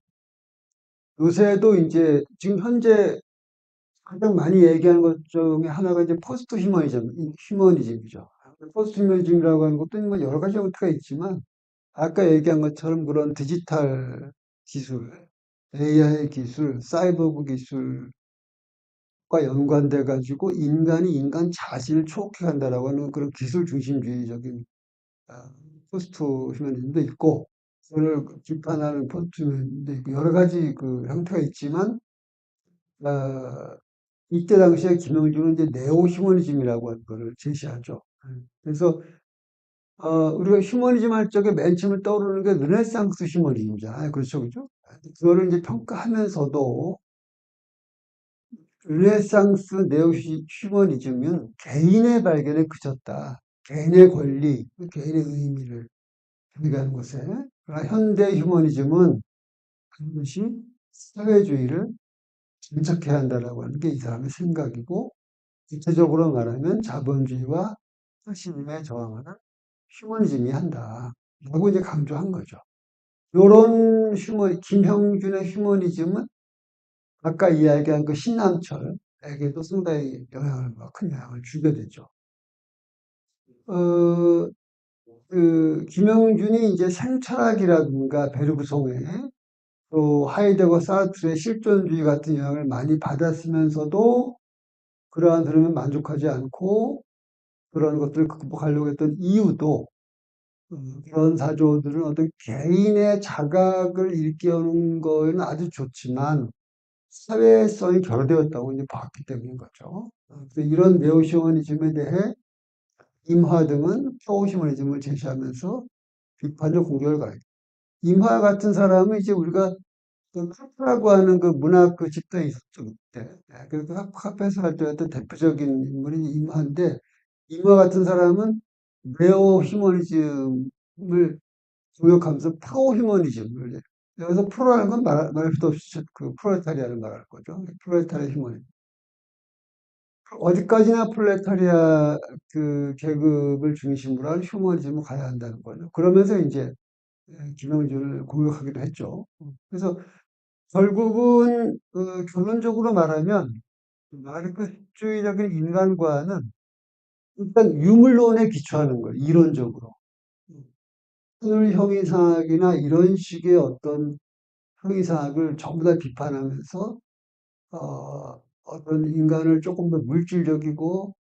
요새도 이제 지금 현재 가장 많이 얘기하는 것 중에 하나가 이제 포스트 휴머니즘이죠. 포스트 휴머니즘이라고 하는 것도 뭐 여러 가지 형태가 있지만 아까 얘기한 것처럼 그런 디지털 기술, AI 기술, 사이버그 기술과 연관돼 가지고 인간이 인간 자신을 초월해 간다라고 하는 그런 기술 중심주의적인 아, 포스트 휴머니즘도 있고 그걸 비판하는 포스트 휴머니즘도 있고 여러 가지 그 형태가 있지만 어, 이때 당시에 김영준은 이제 네오 휴머니즘이라고 하는 거를 제시하죠. 그래서 우리가 휴머니즘 할 적에 맨 처음에 떠오르는 게 르네상스 휴머니즘이잖아요. 그렇죠, 그죠? 그거를 이제 평가하면서도 르네상스 네오 휴머니즘은 개인의 발견에 그쳤다. 개인의 권리, 개인의 의미를 얘기하는 것에. 그러나 현대 휴머니즘은 반드시 사회주의를 진척해야 한다라고 하는 게 이 사람의 생각이고, 구체적으로 말하면 자본주의와 소시즘에 저항하는 휴머니즘이 한다. 라고 이제 강조한 거죠. 요런 김형준의 휴머니즘은 아까 이야기한 그 신남철에게도 상당히 큰 영향을 주게 되죠. 어, 김영준이 이제 생철학이라든가 베르그송의 또 하이데거 사르트르의 실존주의 같은 영향을 많이 받았으면서도 그러한 흐름에 만족하지 않고 그런 것들을 극복하려고 했던 이유도 그런 사조들은 어떤 개인의 자각을 일깨우는 거에는 아주 좋지만 사회성이 결여되었다고 이제 봤기 때문인 거죠. 그래서 이런 네오시오니즘에 대해 임화 등은 프로시모니즘을 제시하면서 비판적 공격을 가해요. 임화 같은 사람은 이제 우리가 그 카프라고 하는 그 문학 그 집단이 있었죠, 그때. 네, 그래서 카페에서 활동했던 대표적인 인물이 임화인데, 임화 같은 사람은 네오 휴머니즘을 공격하면서 프로 휴머니즘을, 여기서 프로라는 건 말할 필요 없이 그 프롤레타리아를 말할 거죠. 프롤레타리아 휴머니즘. 어디까지나 프롤레타리아 그 계급을 중심으로 한 휴머니즘을 가야 한다는 거죠. 그러면서 이제 김영준을 공격하기도 했죠. 그래서 결국은 결론적으로 말하면 마르크스주의적인 인간과는 일단 유물론에 기초하는 거예요. 이론적으로. 하늘 형이상학이나 이런 식의 어떤 형이상학을 전부 다 비판하면서 어떤 인간을 조금 더 물질적이고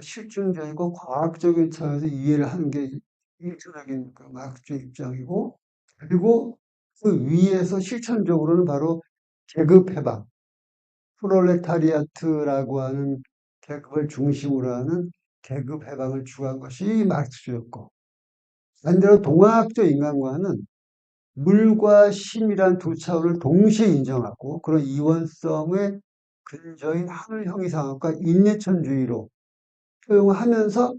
실증적이고 과학적인 차원에서 이해를 하는 게 일차적인 그 마르크스주의 입장이고, 그리고 그 위에서 실천적으로는 바로 계급 해방, 프롤레타리아트라고 하는 계급을 중심으로 하는 계급 해방을 추구한 것이 마르크스주의였고, 반대로 동화학적 인간과는 물과 심이란 두 차원을 동시에 인정하고 그런 이원성의 근저인 하늘 형이상학과 인내천주의로 표용하면서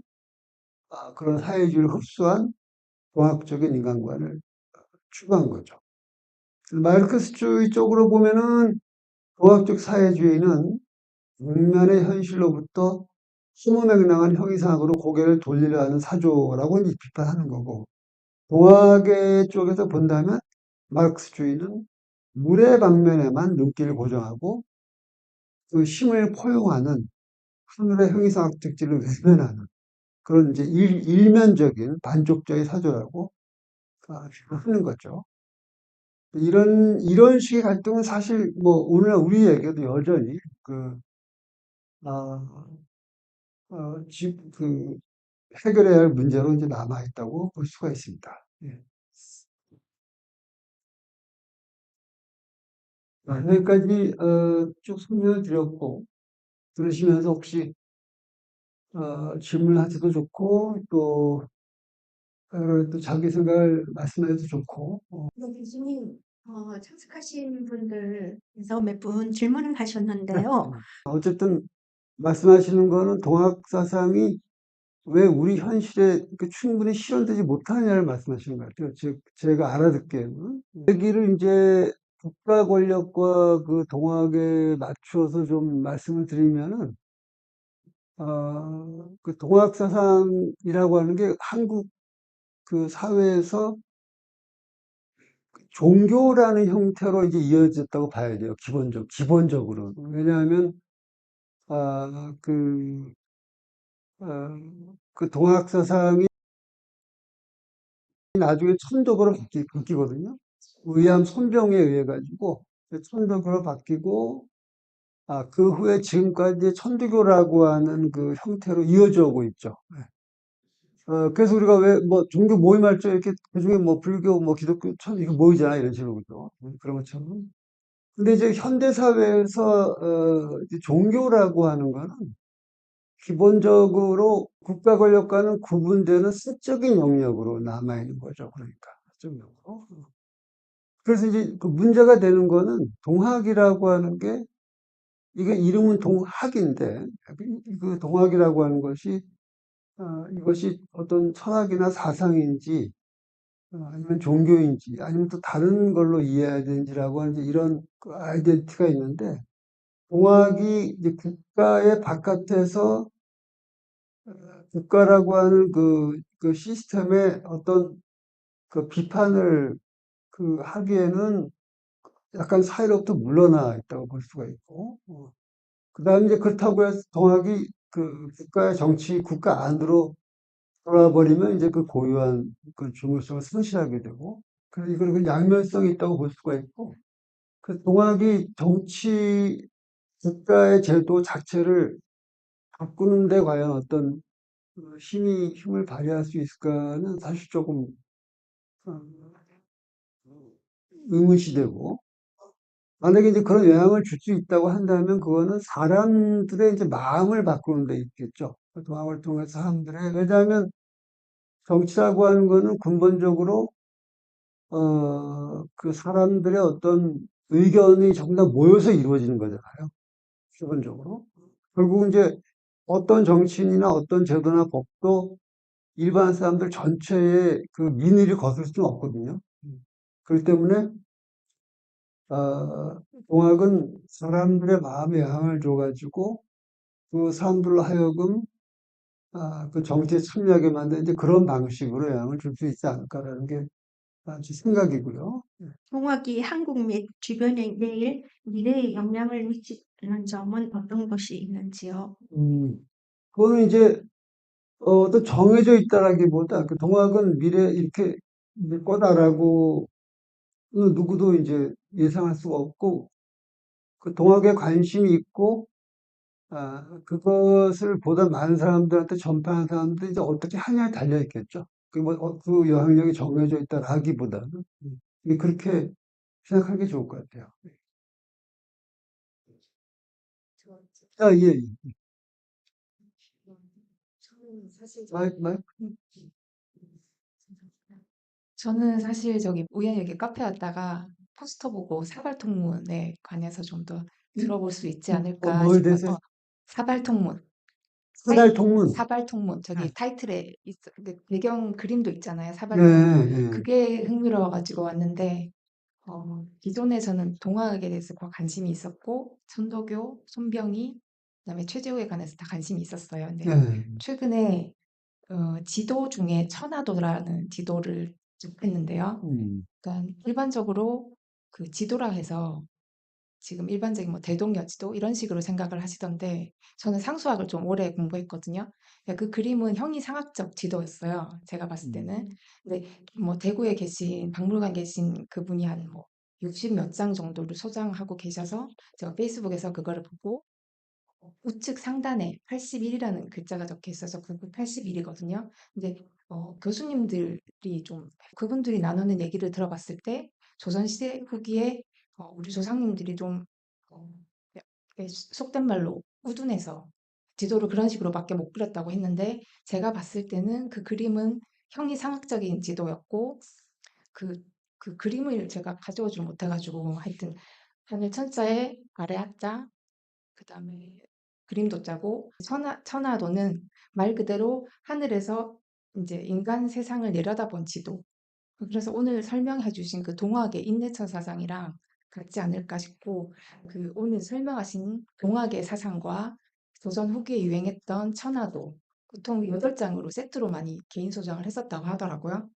그런 사회주의를 흡수한 동학적인 인간관을 추구한 거죠. 마르크스주의 쪽으로 보면은 동학적 사회주의는 국면의 현실로부터 허무맹랑한 형이상학으로 고개를 돌리려 하는 사조라고 이제 비판하는 거고, 동학의 쪽에서 본다면 마르크스주의는 물의 방면에만 눈길을 고정하고 그 힘을 포용하는 하늘의 형이상학 특질을 외면하는 그런 이제 일면적인 반쪽적인 사조라고 하는 거죠. 이런 식의 갈등은 사실 뭐 오늘 우리에게도 여전히 아, 그 해결해야 할 문제로 이제 남아 있다고 볼 수가 있습니다. 예. 여기까지 쭉 설명을 드렸고, 들으시면서 혹시 질문하셔도 좋고 또 자기 생각을 말씀해도 좋고. 교수님, 참석하신 분들께서 몇 분 질문을 하셨는데요. 어쨌든 말씀하시는 거는 동학 사상이 왜 우리 현실에 충분히 실현되지 못하느냐를 말씀하시는 것 같아요. 즉, 제가 알아듣기에는. 얘기를 이제 국가 권력과 그 동학에 맞추어서 좀 말씀을 드리면은, 그 동학 사상이라고 하는 게 한국 그 사회에서 종교라는 형태로 이제 이어졌다고 봐야 돼요. 기본적으로. 왜냐하면, 아, 그, 어, 그 동학 사상이 나중에 천독으로 바뀌거든요. 의암 손병에 의해 가지고 천독으로 바뀌고, 그 후에 지금까지 천주교라고 하는 그 형태로 이어져 오고 있죠. 그래서 우리가 왜 뭐 종교 모임할 때 이렇게 그중에 뭐 불교, 뭐 기독교, 천 이거 모이잖아 이런 식으로 그죠? 그런 것처럼. 근데 이제 현대 사회에서 이제 종교라고 하는 거는 기본적으로 국가 권력과는 구분되는 사적인 영역으로 남아 있는 거죠. 그러니까 사적 영역으로. 그래서 이제 그 문제가 되는 거는 동학이라고 하는 게 이게 이름은 동학인데 그 동학이라고 하는 것이 이것이 어떤 철학이나 사상인지 아니면 종교인지 아니면 또 다른 걸로 이해해야 되는지라고 하는 이제 이런 그 아이덴티티가 있는데 동학이 이제 국가의 바깥에서 국가라고 하는 그 시스템의 어떤 그 비판을 하기에는 약간 사회로부터 물러나 있다고 볼 수가 있고, 그다음에 이제 그렇다고 해서 동학이 그 국가의 정치, 국가 안으로 돌아버리면 이제 그 고유한 그 중요성을 상실하게 되고, 그래서 이거는 그 양면성이 있다고 볼 수가 있고, 그 동학이 정치, 국가의 제도 자체를 바꾸는데 과연 어떤 힘을 발휘할 수 있을까는 사실 조금 어, 의문시되고, 만약에 이제 그런 영향을 줄 수 있다고 한다면 그거는 사람들의 이제 마음을 바꾸는 데 있겠죠. 그 동학을 통해서 사람들의, 왜냐하면 정치라고 하는 거는 근본적으로 그 사람들의 어떤 의견이 전부 다 모여서 이루어지는 거잖아요. 기본적으로. 결국 이제 어떤 정치인이나 어떤 제도나 법도 일반 사람들 전체의 그 민의를 거슬 수는 없거든요. 그렇기 때문에 동학은 사람들의 마음에 영향을 줘가지고 그 사람들로 하여금 그 정치에 참여하게 만드는 이제 그런 방식으로 영향을 줄 수 있지 않을까라는 게 아주 생각이고요. 동학이 한국 및 주변에 내일 미래에 영향을 미치는 점은 어떤 것이 있는지요? 음, 그거는 이제 또 정해져 있다라기보다 그 동학은 미래 이렇게 될 거다라고 누구도 이제 예상할 수가 없고 그 동학에 관심이 있고 그것을 보다 많은 사람들한테 전파하는 사람들이 이제 어떻게 하냐에 달려 있겠죠. 그 영향력이 정해져 있다라기보다는 그렇게 생각하는 게 좋을 것 같아요. 저, 아, 예, 예. 저는 사실 마이, 마이, 저는 사실 저기 우연히 여기 카페 왔다가 포스터 보고 사발통문에 관해서 좀 더 들어볼 수 있지 않을까 뭘 싶어. 대세? 사발통문. 사달 통문. 사발통문. 네, 저기 타이틀에 배경 그림도 있잖아요. 네, 사발통문. 네. 그게 흥미로워가지고 왔는데, 기존에서는 동화에 대해서 관심이 있었고, 천도교, 손병희, 그다음에 최재우에 관해서 다 관심이 있었어요. 근데 네. 최근에 지도 중에 천화도라는 지도를 접했는데요. 음, 그러니까 일반적으로 그 지도라 해서 지금 일반적인 뭐 대동여 지도 이런 식으로 생각을 하시던데 저는 상수학을 좀 오래 공부했거든요. 그러니까 그 그림은 형이상학적 지도였어요. 제가 봤을 음, 때는. 근데 뭐 대구에 계신 박물관 계신 그분이 한 뭐 60 몇 장 정도를 소장하고 계셔서 제가 페이스북에서 그거를 보고 우측 상단에 81이라는 글자가 적혀 있어서 그게 81이거든요. 근데 교수님들이 좀 그분들이 나누는 얘기를 들어봤을 때 조선시대 후기에 우리 조상님들이 좀 어, 이렇게 속된 말로 우둔해서 지도를 그런 식으로밖에 못 그렸다고 했는데 제가 봤을 때는 그 그림은 형이상학적인 지도였고 그, 그 그림을 제가 가져오질 못해가지고 하여튼 하늘 천자에 아래 하자 그다음에 그림도 짜고 천화도는 말 그대로 하늘에서 이제 인간 세상을 내려다본 지도. 그래서 오늘 설명해 주신 그 동학의 인내천 사상이랑 같지 않을까 싶고 그 오늘 설명하신 동학의 사상과 조선 후기에 유행했던 천화도 보통 8장으로 세트로 많이 개인 소장을 했었다고 하더라고요.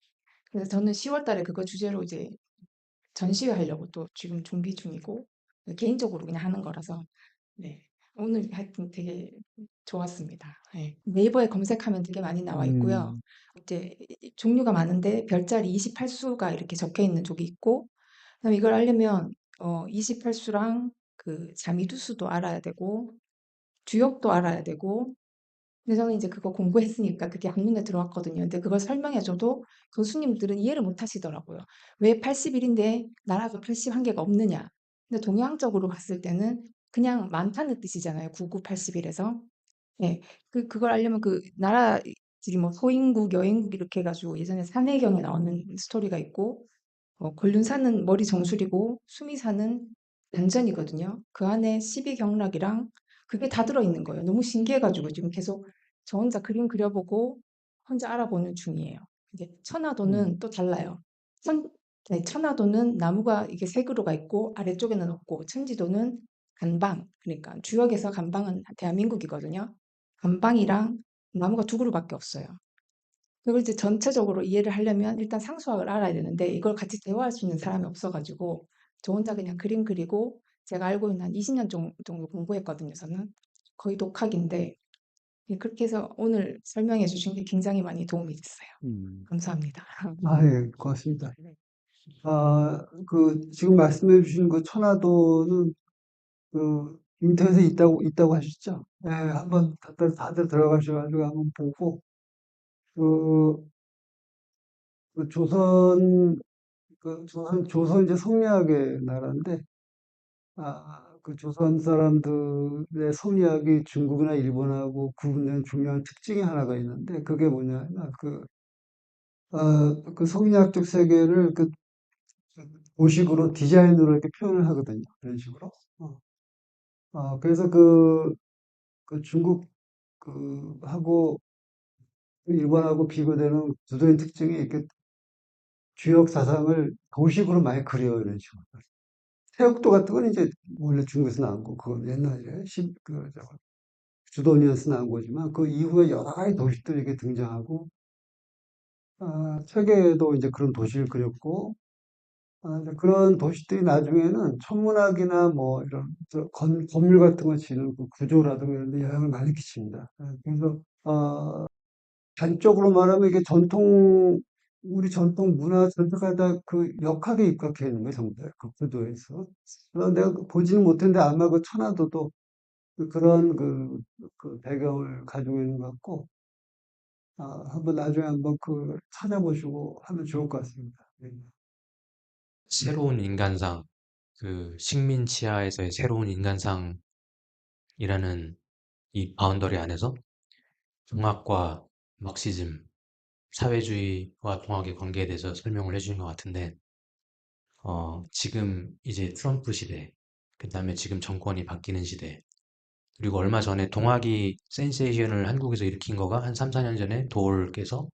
그래서 저는 10월 달에 그거 주제로 이제 전시회 하려고 또 지금 준비 중이고 개인적으로 그냥 하는 거라서 네. 오늘 하여튼 되게 좋았습니다. 예. 네이버에 검색하면 되게 많이 나와 있고요. 음, 이제 종류가 많은데 별자리 28수가 이렇게 적혀 있는 쪽이 있고, 그다음에 이걸 알려면 28수랑 그 자미두수도 알아야 되고, 주역도 알아야 되고, 근데 저는 이제 그거 공부했으니까 그게 한눈에 들어왔거든요. 근데 그걸 설명해줘도 교수님들은 이해를 못 하시더라고요. 왜 81인데 나라가 81개가 없느냐? 근데 동양적으로 봤을 때는 그냥 많다는 뜻이잖아요. 9981에서. 예. 그걸 알려면 그 나라들이 뭐 소인국, 여인국 이렇게 해가지고 예전에 산해경에 나오는 스토리가 있고, 권륜사는 머리 정술이고 수미사는 단전이거든요. 그 안에 십이경락이랑 그게 다 들어있는 거예요. 너무 신기해가지고 지금 계속 저 혼자 그림 그려보고 혼자 알아보는 중이에요. 이제 음, 천화도는 또 달라요. 네, 천화도는 나무가 이게 세 그루가 있고 아래쪽에는 없고 천지도는 간방 그러니까 주역에서 간방은 대한민국이거든요. 간방이랑 나무가 두 그루밖에 없어요. 그걸 이제 전체적으로 이해를 하려면 일단 상수학을 알아야 되는데 이걸 같이 대화할 수 있는 사람이 없어가지고 저 혼자 그냥 그림 그리고 제가 알고 있는 한 20년 정도 공부했거든요. 저는 거의 독학인데 예, 그렇게 해서 오늘 설명해 주신 게 굉장히 많이 도움이 됐어요. 음. 감사합니다. 예, 고맙습니다. 지금 말씀해 주신 그 천화도는 인터넷에 있다고 하셨죠? 예, 한번 다들 들어가셔가지고 한번 보고, 그, 그 조선 이제 성리학의 나라인데, 그 조선 사람들의 성리학이 중국이나 일본하고 구분되는 중요한 특징이 하나가 있는데, 그게 뭐냐면, 그 성리학적 세계를 도식으로, 디자인으로 이렇게 표현을 하거든요. 그런 식으로. 어. 그래서 중국, 하고, 일본하고 비교되는 구조의 특징이 이렇게 주역 사상을 도식으로 많이 그려요, 이런 식으로. 태역도 같은 건 이제 원래 중국에서 나온 거, 그건 옛날에 주도니에서 나온 거지만 그 이후에 여러 가지 도시들이 이렇게 등장하고 세계에도 이제 그런 도시를 그렸고, 이제 그런 도시들이 나중에는 천문학이나 뭐 이런 건물 같은 거 지는 그 구조라든가 이런 데 영향을 많이 끼칩니다. 그래서, 단적으로 말하면 이게 우리 전통 문화 전체가 다 그 역학에 입각해 있는 거예요, 전부 다. 그 구도에서. 내가 보지는 못했는데 아마 그 천화도도 그런 그 배경을 가지고 있는 것 같고, 한번 나중에 한번 그 찾아보시고 하면 좋을 것 같습니다. 예. 새로운 인간상, 그 식민 치하에서의 새로운 인간상이라는 이 바운더리 안에서 종합과 막시즘, 사회주의와 종합의 관계에 대해서 설명을 해주신 것 같은데, 지금 이제 트럼프 시대, 그 다음에 지금 정권이 바뀌는 시대, 그리고 얼마 전에 동학이 센세이션을 한국에서 일으킨 거가 한 3, 4년 전에 도올께서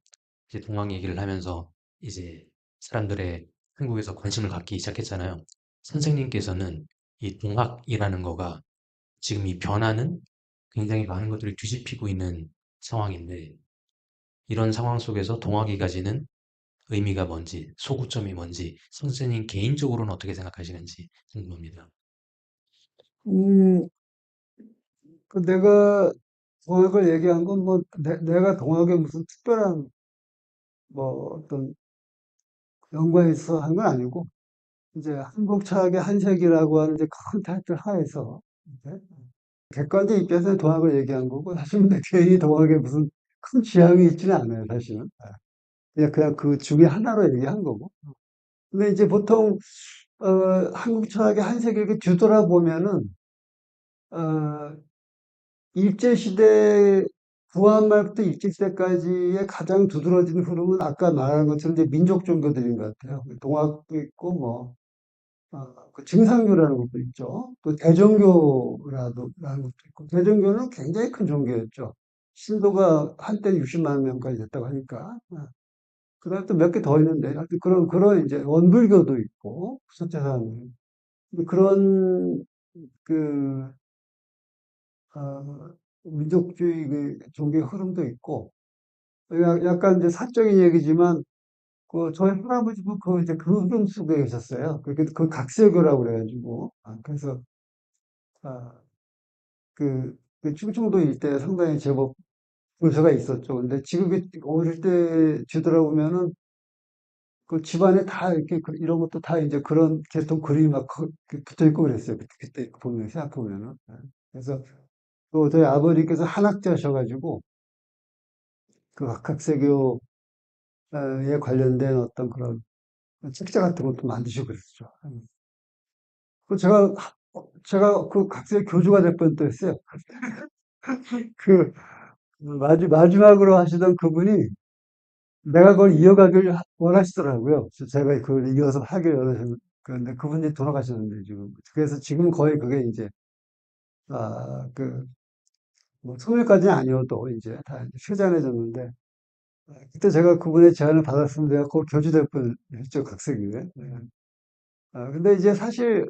이제 동학 얘기를 하면서 이제 사람들의 한국에서 관심을 갖기 시작했잖아요. 선생님께서는 이 동학이라는 거가 지금 이 변화는 굉장히 많은 것들이 뒤집히고 있는 상황인데 이런 상황 속에서 동학이 가지는 의미가 뭔지, 소구점이 뭔지 선생님 개인적으로는 어떻게 생각하시는지 궁금합니다. 음, 내가 동학을 얘기한 건 뭐, 내가 동학에 무슨 특별한 뭐 어떤 연관이 있어 한 건 아니고, 이제 한국 철학의 한색이라고 하는 이제 큰 타이틀 하에서, 이제 객관적 입장에서 동학을 얘기한 거고, 사실은 내 개인이 동학에 무슨 큰 지향이 있지는 않아요, 사실은. 그냥 그 중에 하나로 얘기한 거고. 근데 이제 보통, 한국 철학의 한색을 이렇게 뒤돌아보면은, 어, 일제시대, 구한 말부터 일제시대까지의 가장 두드러진 흐름은 아까 말한 것처럼 이제 민족 종교들인 것 같아요. 동학도 있고, 뭐, 그 증상교라는 것도 있죠. 또 라는 것도 있고, 대종교는 굉장히 큰 종교였죠. 신도가 한때 60만 명까지 됐다고 하니까. 그 다음에 또 몇 개 더 있는데, 하여튼 그런 이제 원불교도 있고, 첫째 사는. 그런, 그, 민족주의 그 종교 흐름도 있고, 약간 이제 사적인 얘기지만, 저희 할아버지도 이제 그 흐름 속에 계셨어요. 그 각설교라고 그래가지고. 그래서, 아, 그 충청도 일대 상당히 제법 요새가 있었죠. 근데 지금 어릴 때 뒤돌아보면은 그 집안에 다 이렇게 이런 것도 다 이제 그런 계통 그림이 막 붙어 있고 그랬어요. 그때 보면, 생각해보면은. 그래서 또 저희 아버지께서 한학자셔가지고 그 각색교에 관련된 어떤 그런 책자 같은 것도 만드시고 그랬죠. 그 제가 그 각색 교주가 될 뻔도 했어요. 그 마지막으로 하시던 그분이 내가 그걸 이어가길 원하시더라고요. 그래서 제가 그걸 이어서 하길 원하셨는데, 그런데 그분이 돌아가셨는데, 지금. 그래서 지금 거의 그게 이제, 뭐, 소멸까지는 아니어도 이제 다 쇠잔해졌는데, 그때 제가 그분의 제안을 받았으면 내가 그 교주될 뻔했죠, 각색이에. 네. 근데 이제 사실,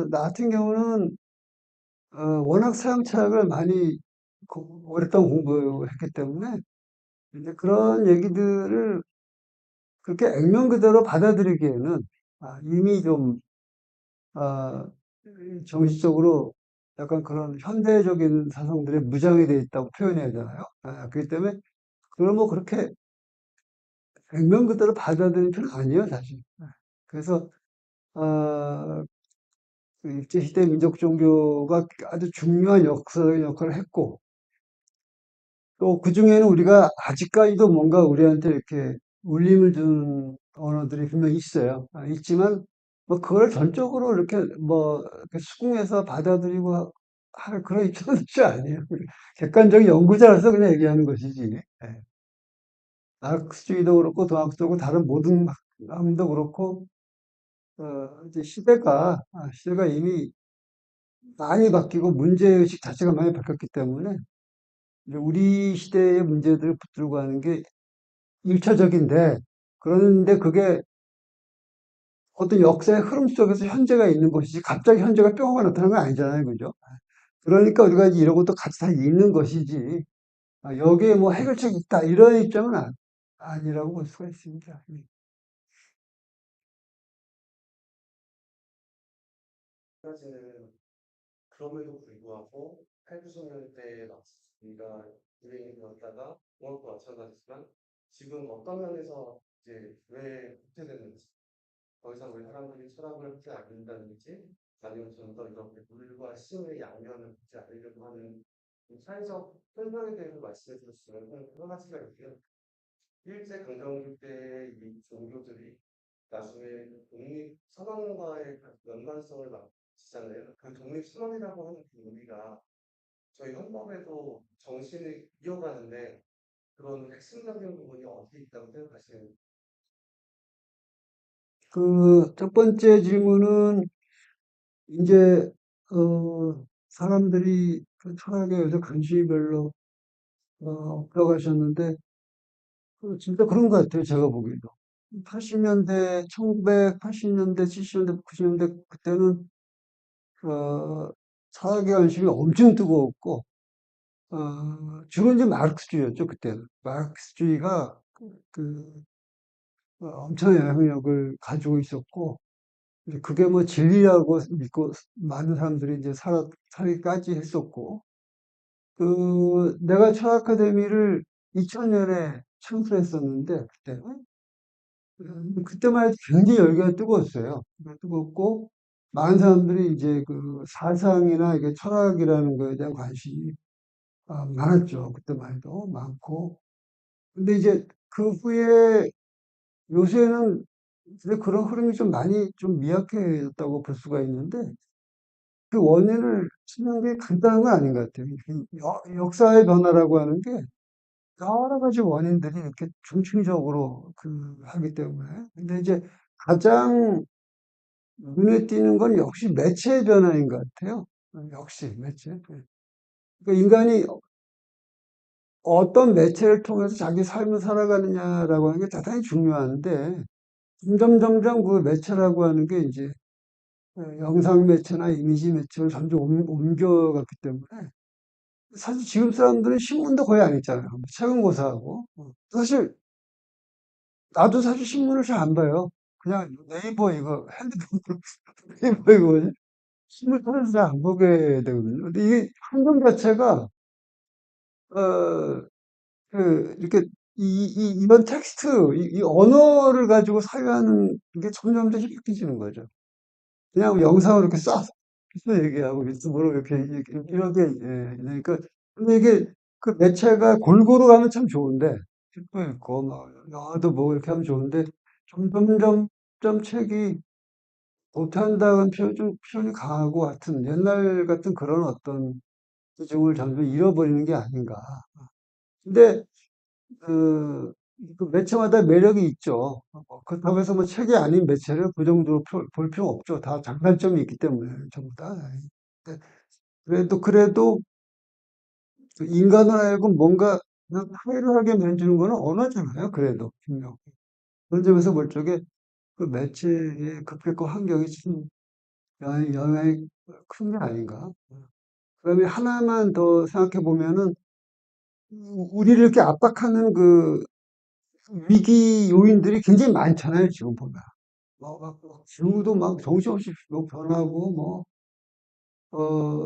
나 같은 경우는, 워낙 서양 철학을 많이 오랫동안 공부했기 때문에, 이제 그런 얘기들을 그렇게 액면 그대로 받아들이기에는 이미 좀 아, 정신적으로 약간 그런 현대적인 사상들에 무장이 돼 있다고 표현해야 되나요? 그렇기 때문에 그걸 뭐 그렇게 액면 그대로 받아들이는 편은 아니에요, 사실. 그래서 아, 그 일제시대 민족 종교가 아주 중요한 역사적인 역할을 했고 또 그중에는 우리가 아직까지도 뭔가 우리한테 이렇게 울림을 주는 언어들이 분명히 있어요. 있지만, 뭐, 그걸 전적으로 이렇게 뭐, 이렇게 수긍해서 받아들이고 할 그런 입장은 진짜 아니에요. 객관적인 연구자로서 그냥 얘기하는 것이지. 예. 마르크스주의도 그렇고, 도학도 그렇고, 다른 모든 학문도 그렇고, 이제 시대가 이미 많이 바뀌고 문제의식 자체가 많이 바뀌었기 때문에, 이제 우리 시대의 문제들을 붙들고 하는 게 일차적인데, 그런데 그게 어떤 역사의 흐름 속에서 현재가 있는 것이지, 갑자기 현재가 뿅 하고 나타나는 건 아니잖아요. 그죠? 그러니까 우리가 이제 이런 것도 같이 다 읽는 것이지, 여기에 뭐 해결책이 있다, 이런 입장은 아니라고 볼 수가 있습니다. 까지는 그럼에도 불구하고 8, 90년대에 우리가 유행이 되었다가 그것도 마찬가지지만 지금 어떤 면에서 이제 왜 후퇴되는지 더 이상 우리 사람들이 철학을 하지 않는다든지 아니면 좀 더 이렇게 물과 신의 양면을 보지 않으려고 하는 이 사회적 현상에 대해서 말씀해 주셨으면 여러 가지가 있고요. 일제 강점기 때 이 종교들이 나중에 독립 선언과의 연관성을 맞추잖아요. 그 독립 선언이라고 하는 그 의미가 저희 헌법에도 정신을 이어가는데 그런 핵심적인 부분이 어디 있다고 생각하시는? 그 첫 번째 질문은 이제 사람들이 그 철학에 요새 관심이 별로 없어가셨는데 진짜 그런 것 같아요. 제가 보기에도 80년대, 1980년대, 70년대, 90년대 그때는 철학의 관심이 엄청 뜨거웠고 주로 이제 마르크스주의였죠. 그때는 마르크스주의가 그 엄청난 영향력을 가지고 있었고 이제 그게 뭐 진리라고 믿고 많은 사람들이 이제 살기까지 했었고, 내가 철학 아카데미를 2000년에 창설했었는데, 그때만 해도 굉장히 열기가 뜨거웠어요. 뜨겁고, 많은 사람들이 이제 그 사상이나 이게 철학이라는 거에 대한 관심이 많았죠. 그때만 해도 많고. 근데 이제 그 후에 요새는 근데 그런 흐름이 좀 많이 좀 미약해졌다고 볼 수가 있는데, 그 원인을 찾는 게 간단한 건 아닌 것 같아요. 역사의 변화라고 하는 게 여러 가지 원인들이 이렇게 중층적으로 하기 때문에. 근데 이제 가장 눈에 띄는 건 역시 매체의 변화인 것 같아요. 역시 매체. 그러니까 인간이 어떤 매체를 통해서 자기 삶을 살아가느냐라고 하는 게 대단히 중요한데, 점점 그 매체라고 하는 게 이제 영상 매체나 이미지 매체를 점점 옮겨갔기 때문에 사실 지금 사람들은 신문도 거의 안 읽잖아요. 책은 고사하고. 사실 나도 사실 신문을 잘 안 봐요. 그냥 네이버 이거 핸드폰으로 네이버 이거 뭐지? 신문 통해서 잘 안 보게 되거든요. 근데 이게 환경 자체가 어, 이렇게 이런 텍스트, 이 언어를 가지고 사유하는 게 점점 희박해지는 거죠. 그냥 영상으로 이렇게 쏴서 얘기하고 유튜브로 이렇게 그러니까 근데 이게 그 매체가 골고루 가면 참 좋은데 책도 읽고 막 영화도 보고 이렇게 하면 좋은데 점점 책이 못한다는 표현이 강하고 같은 옛날 같은 그런 어떤 기중을 점점 잃어버리는 게 아닌가. 근데 그, 그 매체마다 매력이 있죠. 그렇다고 해서 뭐 책이 아닌 매체를 그 정도로 볼 필요 없죠. 다 장단점이 있기 때문에 전부 다. 근데 그래도 그 인간을 하여금 뭔가 그냥 화해하게 만드는 거는 언어잖아요. 그래도 분명. 그런 점에서 볼 적에 그 매체의 급격한 환경이 참 영향이 큰 게 아닌가. 그다음에 하나만 더 생각해 보면은 우리를 이렇게 압박하는 그 위기 요인들이 굉장히 많잖아요. 지금 보면. 기후도 막 정신없이 뭐 변하고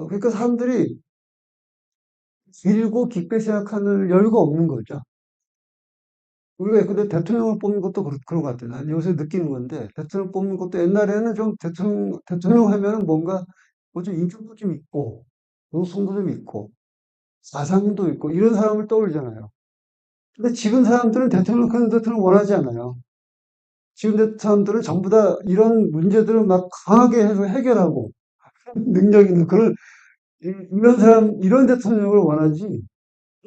그러니까 사람들이 길고 깊게 생각하는 여유가 없는 거죠. 우리가 근데 대통령을 뽑는 것도 그런 것 같아요. 난 요새 느끼는 건데, 대통령 뽑는 것도 옛날에는 좀 대통령 하면은 뭔가 뭐 좀 인격도 좀 있고, 노성도 좀 있고, 사상도 있고, 이런 사람을 떠올리잖아요. 근데 지금 사람들은 그런 대통령 원하지 않아요. 지금 사람들은 전부 다 이런 문제들을 막 강하게 해서 해결하고, 능력 있는 이런 이런 대통령을 원하지,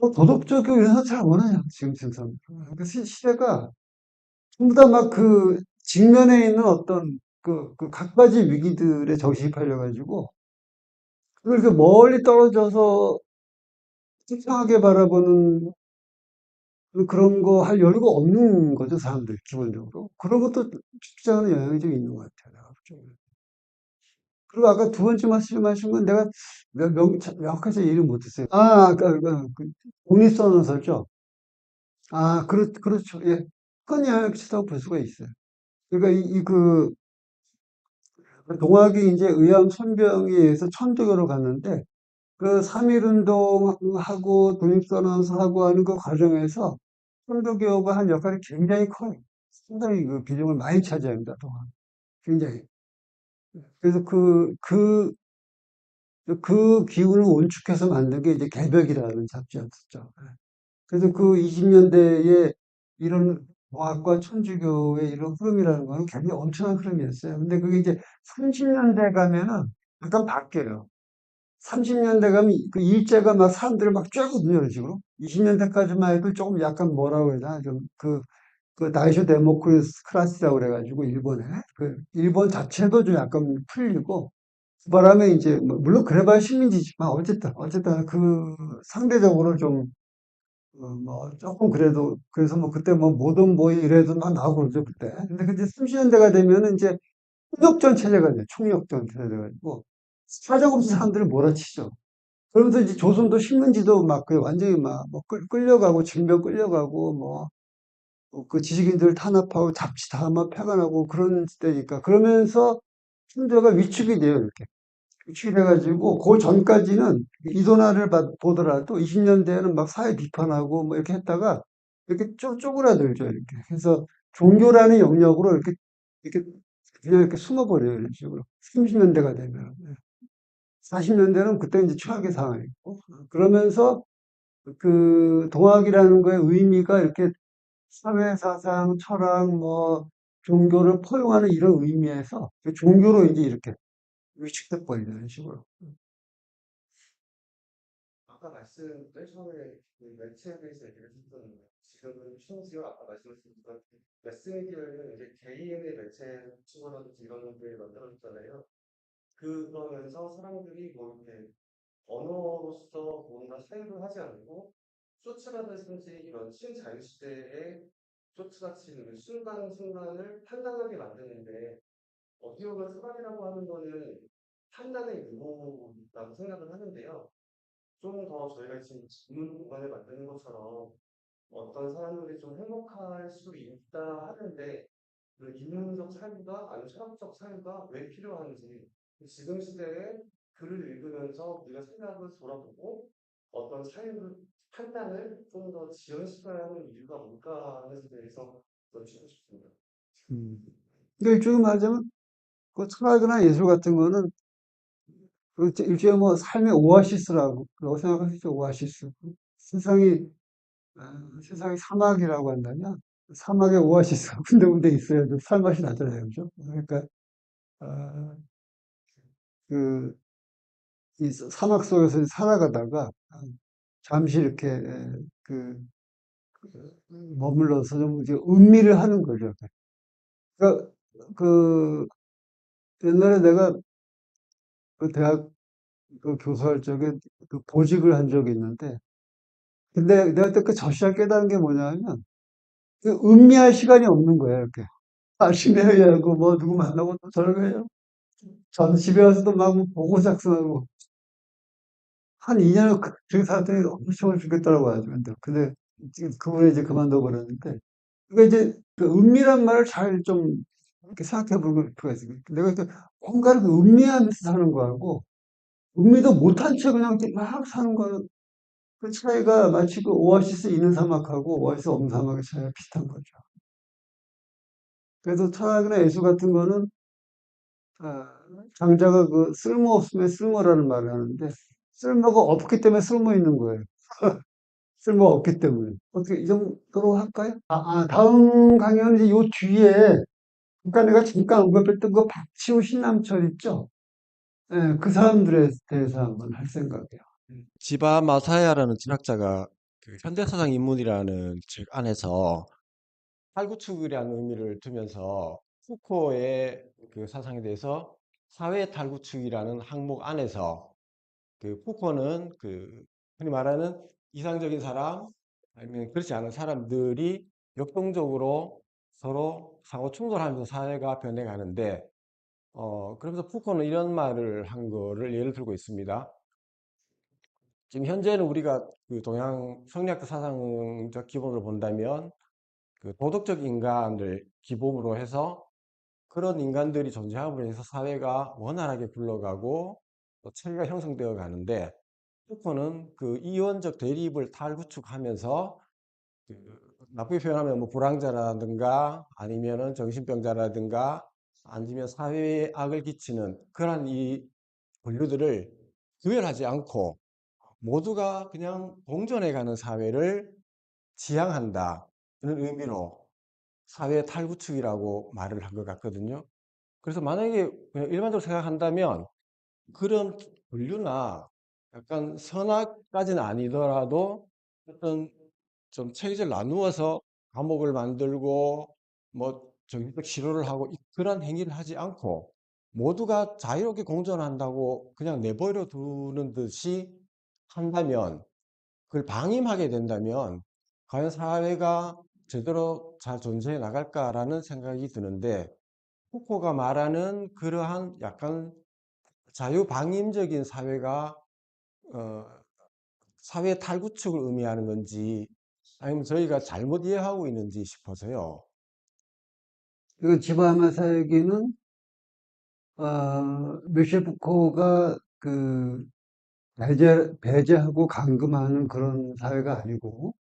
뭐 도덕적이고 이런 사람 잘 원하지 않아요. 지금 사람들. 그러니까 시대가 전부 다 막 직면에 있는 어떤 그 각가지 위기들에 정신이 팔려가지고, 그걸 이렇게 멀리 떨어져서 식상하게 바라보는 그런 거 할 여유가 없는 거죠, 사람들, 기본적으로. 그런 것도 쉽지 않은 영향이 좀 있는 것 같아요. 내가 볼 적에. 그리고 아까 두 번째 말씀하신 건 내가 명확하게 이해를 못했어요. 아까 독립선언서죠. 그렇죠. 예. 큰 영향을 끼쳤다고 볼 수가 있어요. 그러니까 동학이 이제 의암 손병에 의해서 천주교로 갔는데, 그 3.1운동하고 독립선언서하고 하는 그 과정에서 천주교가 한 역할이 굉장히 커요. 상당히 그 비중을 많이 차지합니다, 동학. 굉장히. 그래서 그 기운을 원축해서 만든 게 이제 개벽이라는 잡지였었죠. 그래서 그 20년대에 이런 과학과 천주교의 이런 흐름이라는 거는 굉장히 엄청난 흐름이었어요. 근데 그게 이제 30년대 가면은 약간 바뀌어요. 30년대 가면 그 일제가 막 사람들을 막 쬐거든요, 이런 식으로. 20년대까지만 해도 조금 약간 뭐라고 해야 되나, 그 다이쇼 데모크라시라고 그래가지고 일본에 일본 자체도 좀 약간 풀리고 그 바람에 이제 물론 그래봐야 식민지지만 어쨌든 그 상대적으로 좀 조금 그래도, 그래서 뭐 그때 뭐 모던 보이 이래도 막 나오고 그러죠, 그때. 근데 30년대가 되면은 이제 총력전 체제가 돼요. 총력전 체제가 돼가지고, 사정없이 사람들을 몰아치죠. 그러면서 이제 조선도 식민지도 막 완전히 뭐 끌려가고, 징병 끌려가고, 그 지식인들 탄압하고 잡지 다 막 폐간하고 그런 때니까. 그러면서 천주교가 위축이 돼요, 이렇게. 취해가지고 그 전까지는 이도나를 보더라도 20년대에는 막 사회 비판하고 뭐 이렇게 했다가 이렇게 쪼그라들죠 이렇게. 그래서 종교라는 영역으로 이렇게 그냥 이렇게 숨어버려요 이런 식으로. 30년대가 되면. 40년대는 그때 이제 최악의 상황이고 그러면서 그 동학이라는 거의 의미가 이렇게 사회 사상, 철학, 뭐 종교를 포용하는 이런 의미에서 그 종교로 이제 이렇게 위축돼 버리는 식으로. 아까 말씀 맨 처음에 그 매체에 대해서 얘기를 했었는데 지금은 심지어 아까 말씀하셨던 매스미디어는 이제 개인의 매체 추구라든지 이런 것들이 만들어졌잖아요. 그러면서 사람들이 뭐 이렇게 언어로서 뭔가 사유를 하지 않고 쇼츠라든지 이런 신자유시대의 쇼츠같이 그 순간순간을 판단하게 만드는데 어떻게 보면 사람이라고 하는 거는 판단의 유보라고 생각을 하는데요. 좀 더 저희가 지금 질문 공간을 만드는 것처럼 어떤 사람들이 좀 행복할 수 있다 하는데 그 인문적 사유가 아니면 철학적 사유가 왜 필요한지 지금 시대에 글을 읽으면서 우리가 생각을 돌아보고 어떤 사유를 판단을 좀 더 지연시켜야 하는 이유가 뭘까 하는 데 대해서 여쭙고 싶습니다. 음. 근데 일종의 말하자면 그 철학이나 예술 같은 거는 그 일종의 뭐 삶의 오아시스라고 생각할 수 있죠. 오아시스. 세상이 세상이 사막이라고 한다면 사막의 오아시스가 군데군데 있어야 좀 살맛이 나잖아요, 그죠? 그러니까 아, 그 이 사막 속에서 살아가다가 잠시 이렇게 그 머물러서 좀 이제 음미를 하는 거죠. 그러니까 그 옛날에 내가 그 대학 그 교수할 적에 그 보직을 한 적이 있는데, 근데 내가 그때 그 저시장 깨달은 게 뭐냐면, 그 음미할 시간이 없는 거예요, 이렇게. 아침에 해야 하고, 뭐, 누구 만나고 또 저녁에 해요. 저는 집에 와서도 막뭐 보고 작성하고, 한 2년을 그 살았더니 엄청 죽겠더라고, 아주. 근데 지금 그분이 이제 그만둬 버렸는데, 그러니까 이제 그 은밀한 말을 잘 좀 이렇게 생각해 볼 필요가 있어요. 내가 그 뭔가를 그 음미하면서 사는 거하고, 음미도 못한 채 그냥 이렇게 막 사는 거는 그 차이가 마치 그 오아시스 있는 사막하고 오아시스 없는 사막의 차이가 비슷한 거죠. 그래서 철학이나 예술 같은 거는 장자가 그 쓸모없음에 쓸모라는 말을 하는데 쓸모가 없기 때문에 쓸모 있는 거예요. 쓸모가 없기 때문에. 어떻게 이 정도로 할까요? 다음 강연은 이제 요 뒤에 그러니까 내가 잠깐 언급했던 그 박치우 신남철 있죠? 예, 그 사람들에 대해서 한번 할 생각이에요. 지바 마사야라는 철학자가 그 현대사상 인문이라는 책 안에서 탈구축이라는 의미를 두면서 푸코의 그 사상에 대해서 사회 탈구축이라는 항목 안에서 그 푸코는 그 흔히 말하는 이상적인 사람 아니면 그렇지 않은 사람들이 역동적으로 서로 상호 충돌하면서 사회가 변해가는데 그러면서 푸코는 이런 말을 한 거를 예를 들고 있습니다. 지금 현재는 우리가 그 동양 성리학적 사상적 기본으로 본다면 그 도덕적 인간을 기본으로 해서 그런 인간들이 존재함으로 해서 사회가 원활하게 굴러가고 또 체계가 형성되어 가는데 푸코는 그 이원적 대립을 탈구축하면서 그 나쁘게 표현하면 뭐 불황자라든가 아니면은 정신병자라든가 아니면 사회에 악을 끼치는 그러한 이 분류들을 구별하지 않고 모두가 그냥 공존해 가는 사회를 지향한다는 의미로 사회 탈구축이라고 말을 한 것 같거든요. 그래서 만약에 그냥 일반적으로 생각한다면 그런 분류나 약간 선악까지는 아니더라도 어떤 좀 체계를 나누어서 감옥을 만들고 뭐 정신적 치료를 하고 그런 행위를 하지 않고 모두가 자유롭게 공존한다고 그냥 내버려 두는 듯이 한다면 그걸 방임하게 된다면 과연 사회가 제대로 잘 존재해 나갈까라는 생각이 드는데 후코가 말하는 그러한 약간 자유방임적인 사회가 어, 사회 탈구축을 의미하는 건지 아니면 저희가 잘못 이해하고 있는지 싶어서요. 이거 지바마 사회기는 미셸 부코가 그 배제하고 감금하는 그런 사회가 아니고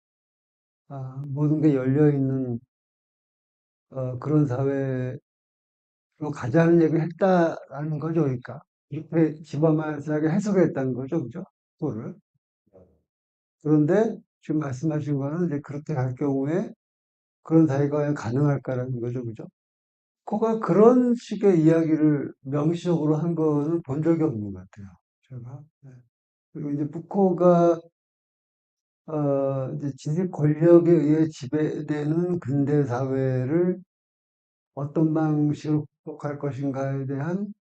모든 게 열려 있는 그런 사회로 가자는 얘기를 했다라는 거죠, 그러니까 이렇게 지바마 사회가 해석했다는 거죠, 그죠? 그거를. 그런데 지금 말씀하신 거는 이제 그렇게 갈 경우에 그런 사회가 과연 가능할까라는 거죠, 그죠? 코가 그런 식의 이야기를 명시적으로 한 거는 본 적이 없는 것 같아요. 제가. 네. 그리고 이제 부코가 이제 지식 권력에 의해 지배되는 근대 사회를 어떤 방식으로 극복할 것인가에 대한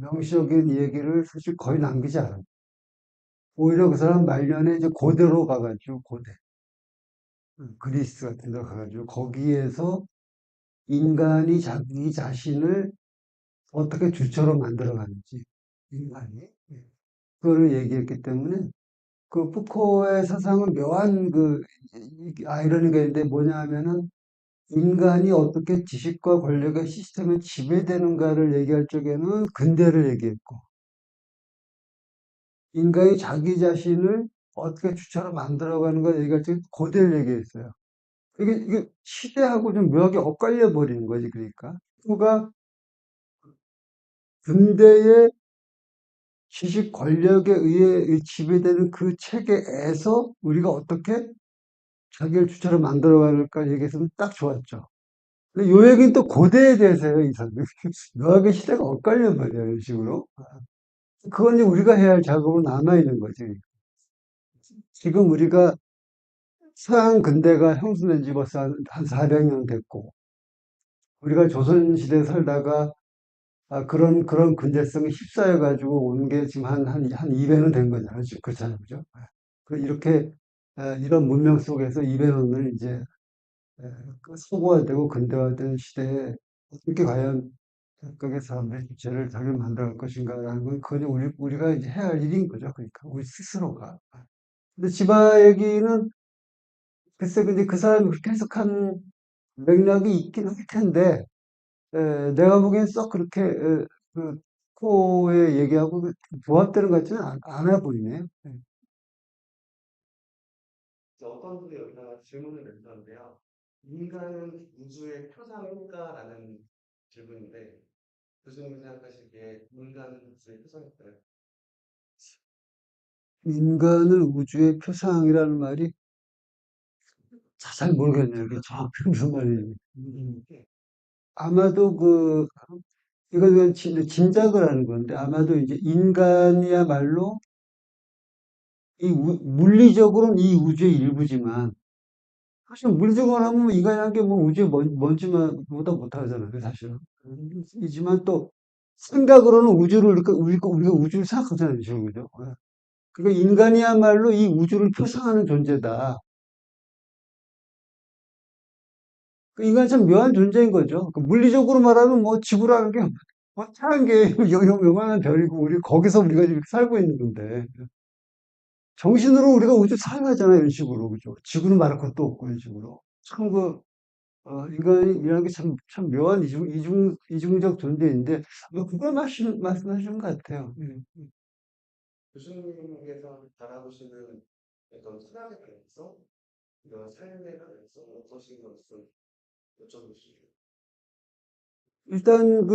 명시적인 얘기를 사실 거의 남기지 않아요. 오히려 그 사람 말년에 이제 고대로 가가지고 고대 그리스 같은 데 가가지고 거기에서 인간이 자기 자신을 어떻게 주체로 만들어가는지 인간이 그거를 얘기했기 때문에 그 푸코의 사상은 묘한 그 아이러니가 있는데 뭐냐 하면은 인간이 어떻게 지식과 권력의 시스템에 지배되는가를 얘기할 적에는 근대를 얘기했고 인간이 자기 자신을 어떻게 주체로 만들어가는 걸 얘기할 적에 고대를 얘기했어요. 이게 시대하고 좀 묘하게 엇갈려 버리는 거지 그러니까 푸코가 근대의 지식 권력에 의해 지배되는 그 체계에서 우리가 어떻게 자기를 주체로 만들어갈까 얘기했으면 딱 좋았죠. 근데 요 얘기는 또 고대에 대해서요, 이 사람. 묘하게 시대가 엇갈려 버려요, 이런 식으로. 그건 이제 우리가 해야 할 작업은 남아있는 거지. 지금 우리가 서양 근대가 형성된 지 벌써 한 400년 됐고, 우리가 조선시대에 살다가 그런 근대성에 휩싸여가지고 온 게 지금 한 200년 된 거잖아요. 지금 그렇잖아요. 그죠? 이렇게, 이런 문명 속에서 200년을 이제, 그 소고화되고 근대화된 시대에 어떻게 과연 각각의 사람들의 주체를 자기를 만들어갈 것인가라는 건 그건 우리가 이제 해야 할 일인 거죠. 그러니까 우리 스스로가. 근데 지바 얘기는 글쎄 근데 그 사람이 그렇게 해석한 맥락이 있긴 할 텐데 내가 보기엔 썩 그렇게 그 코의 얘기하고 조합되는 것 같지는 않아 보이네요. 어떤 분이 여기다가 질문을 내주셨는데요. 인간은 우주의 표상인가라는 질문인데 교수님이 생각하시기에 인간은 우주의 표상일까요? 인간을 우주의 표상이라는 말이 잘 모르겠네요. 이게 정확히 무슨 말인지. 아마도 이건 짐작을 하는 건데 아마도 이제 인간이야말로 물리적으로는 이 우주의 일부지만 사실 물리적으로 하면 인간이라는 게 뭐 우주의 먼지만 보다 못하잖아요, 사실은. 이지만 또 생각으로는 우리가 우주를 생각하잖아요, 지금 그죠? 그러니까 인간이야말로 이 우주를 표상하는 존재다. 그 인간이 참 묘한 존재인 거죠. 그 물리적으로 말하면 뭐 지구라는 게 화창한 게 요만한 별이고 우리 거기서 우리가 지금 살고 있는 건데 정신으로 우리가 우주 살아가잖아요, 이런 식으로. 그죠? 지구는 말할 것도 없고, 이런 식으로. 참, 인간이라는 게 참 묘한 이중적 존재인데, 뭐 그걸 말씀하시는 것 같아요. 교수님께서 바라보시는 어떤 철학에 관해서 이런 삶에 관해서 어떠신 것을 여쭤보시죠. 일단,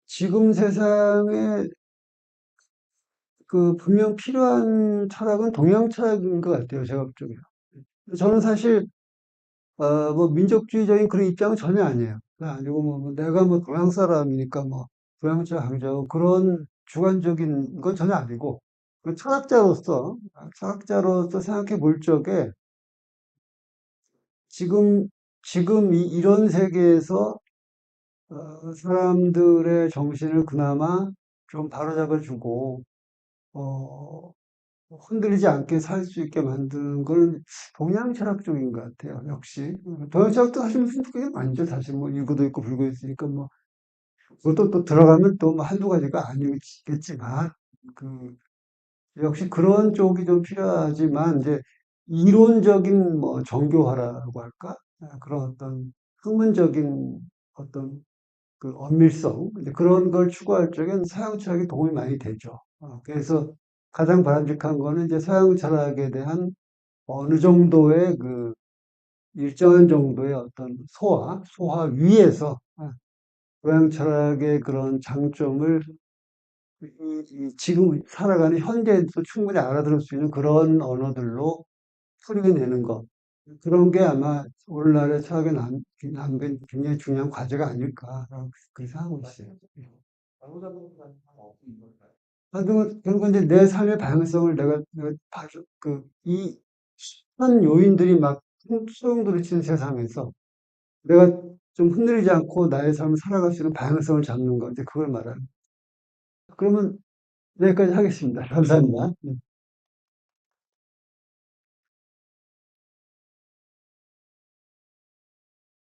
지금 세상에 분명 필요한 철학은 동양 철학인 것 같아요, 제가 볼 적에. 저는 사실, 뭐, 민족주의적인 그런 입장은 전혀 아니에요. 아니고, 내가 뭐, 동양 사람이니까 뭐, 동양 철학 강조하고 그런 주관적인 건 전혀 아니고, 철학자로서 생각해 볼 적에, 지금, 이런 세계에서, 사람들의 정신을 그나마 좀 바로잡아주고, 어, 흔들리지 않게 살 수 있게 만드는 건 동양 철학 쪽인 것 같아요. 역시. 동양 철학도 사실 무슨 그게 아니죠. 사실 뭐 일구도 있고 불구 있으니까 뭐 그것도 또 들어가면 또 뭐 한두 가지가 아니겠지만 그 역시 그런 쪽이 좀 필요하지만 이제 이론적인 뭐 정교화라고 할까? 그런 어떤 학문적인 어떤 엄밀성 이제 그런 걸 추구할 적엔 서양 철학이 도움이 많이 되죠. 그래서 가장 바람직한 거는 이제 서양 철학에 대한 어느 정도의 일정한 정도의 어떤 소화 위에서 서양 철학의 그런 장점을 지금 살아가는 현대에도 충분히 알아들을 수 있는 그런 언어들로 풀이내는 것. 그런 게 아마 오늘날의 철학에 남긴 굉장히 중요한 과제가 아닐까라고 그렇게 생각하고 있어요. 바로잡는 건 어떤 걸까요? 결국은 이제 내 삶의 다양성을 내가 봐줘. 이 수많은 요인들이 막 소용돌이치는 세상에서 내가 좀 흔들리지 않고 나의 삶을 살아갈 수 있는 다양성을 잡는 거. 이제 그걸 말하는. 그러면 여기까지 하겠습니다. 감사합니다.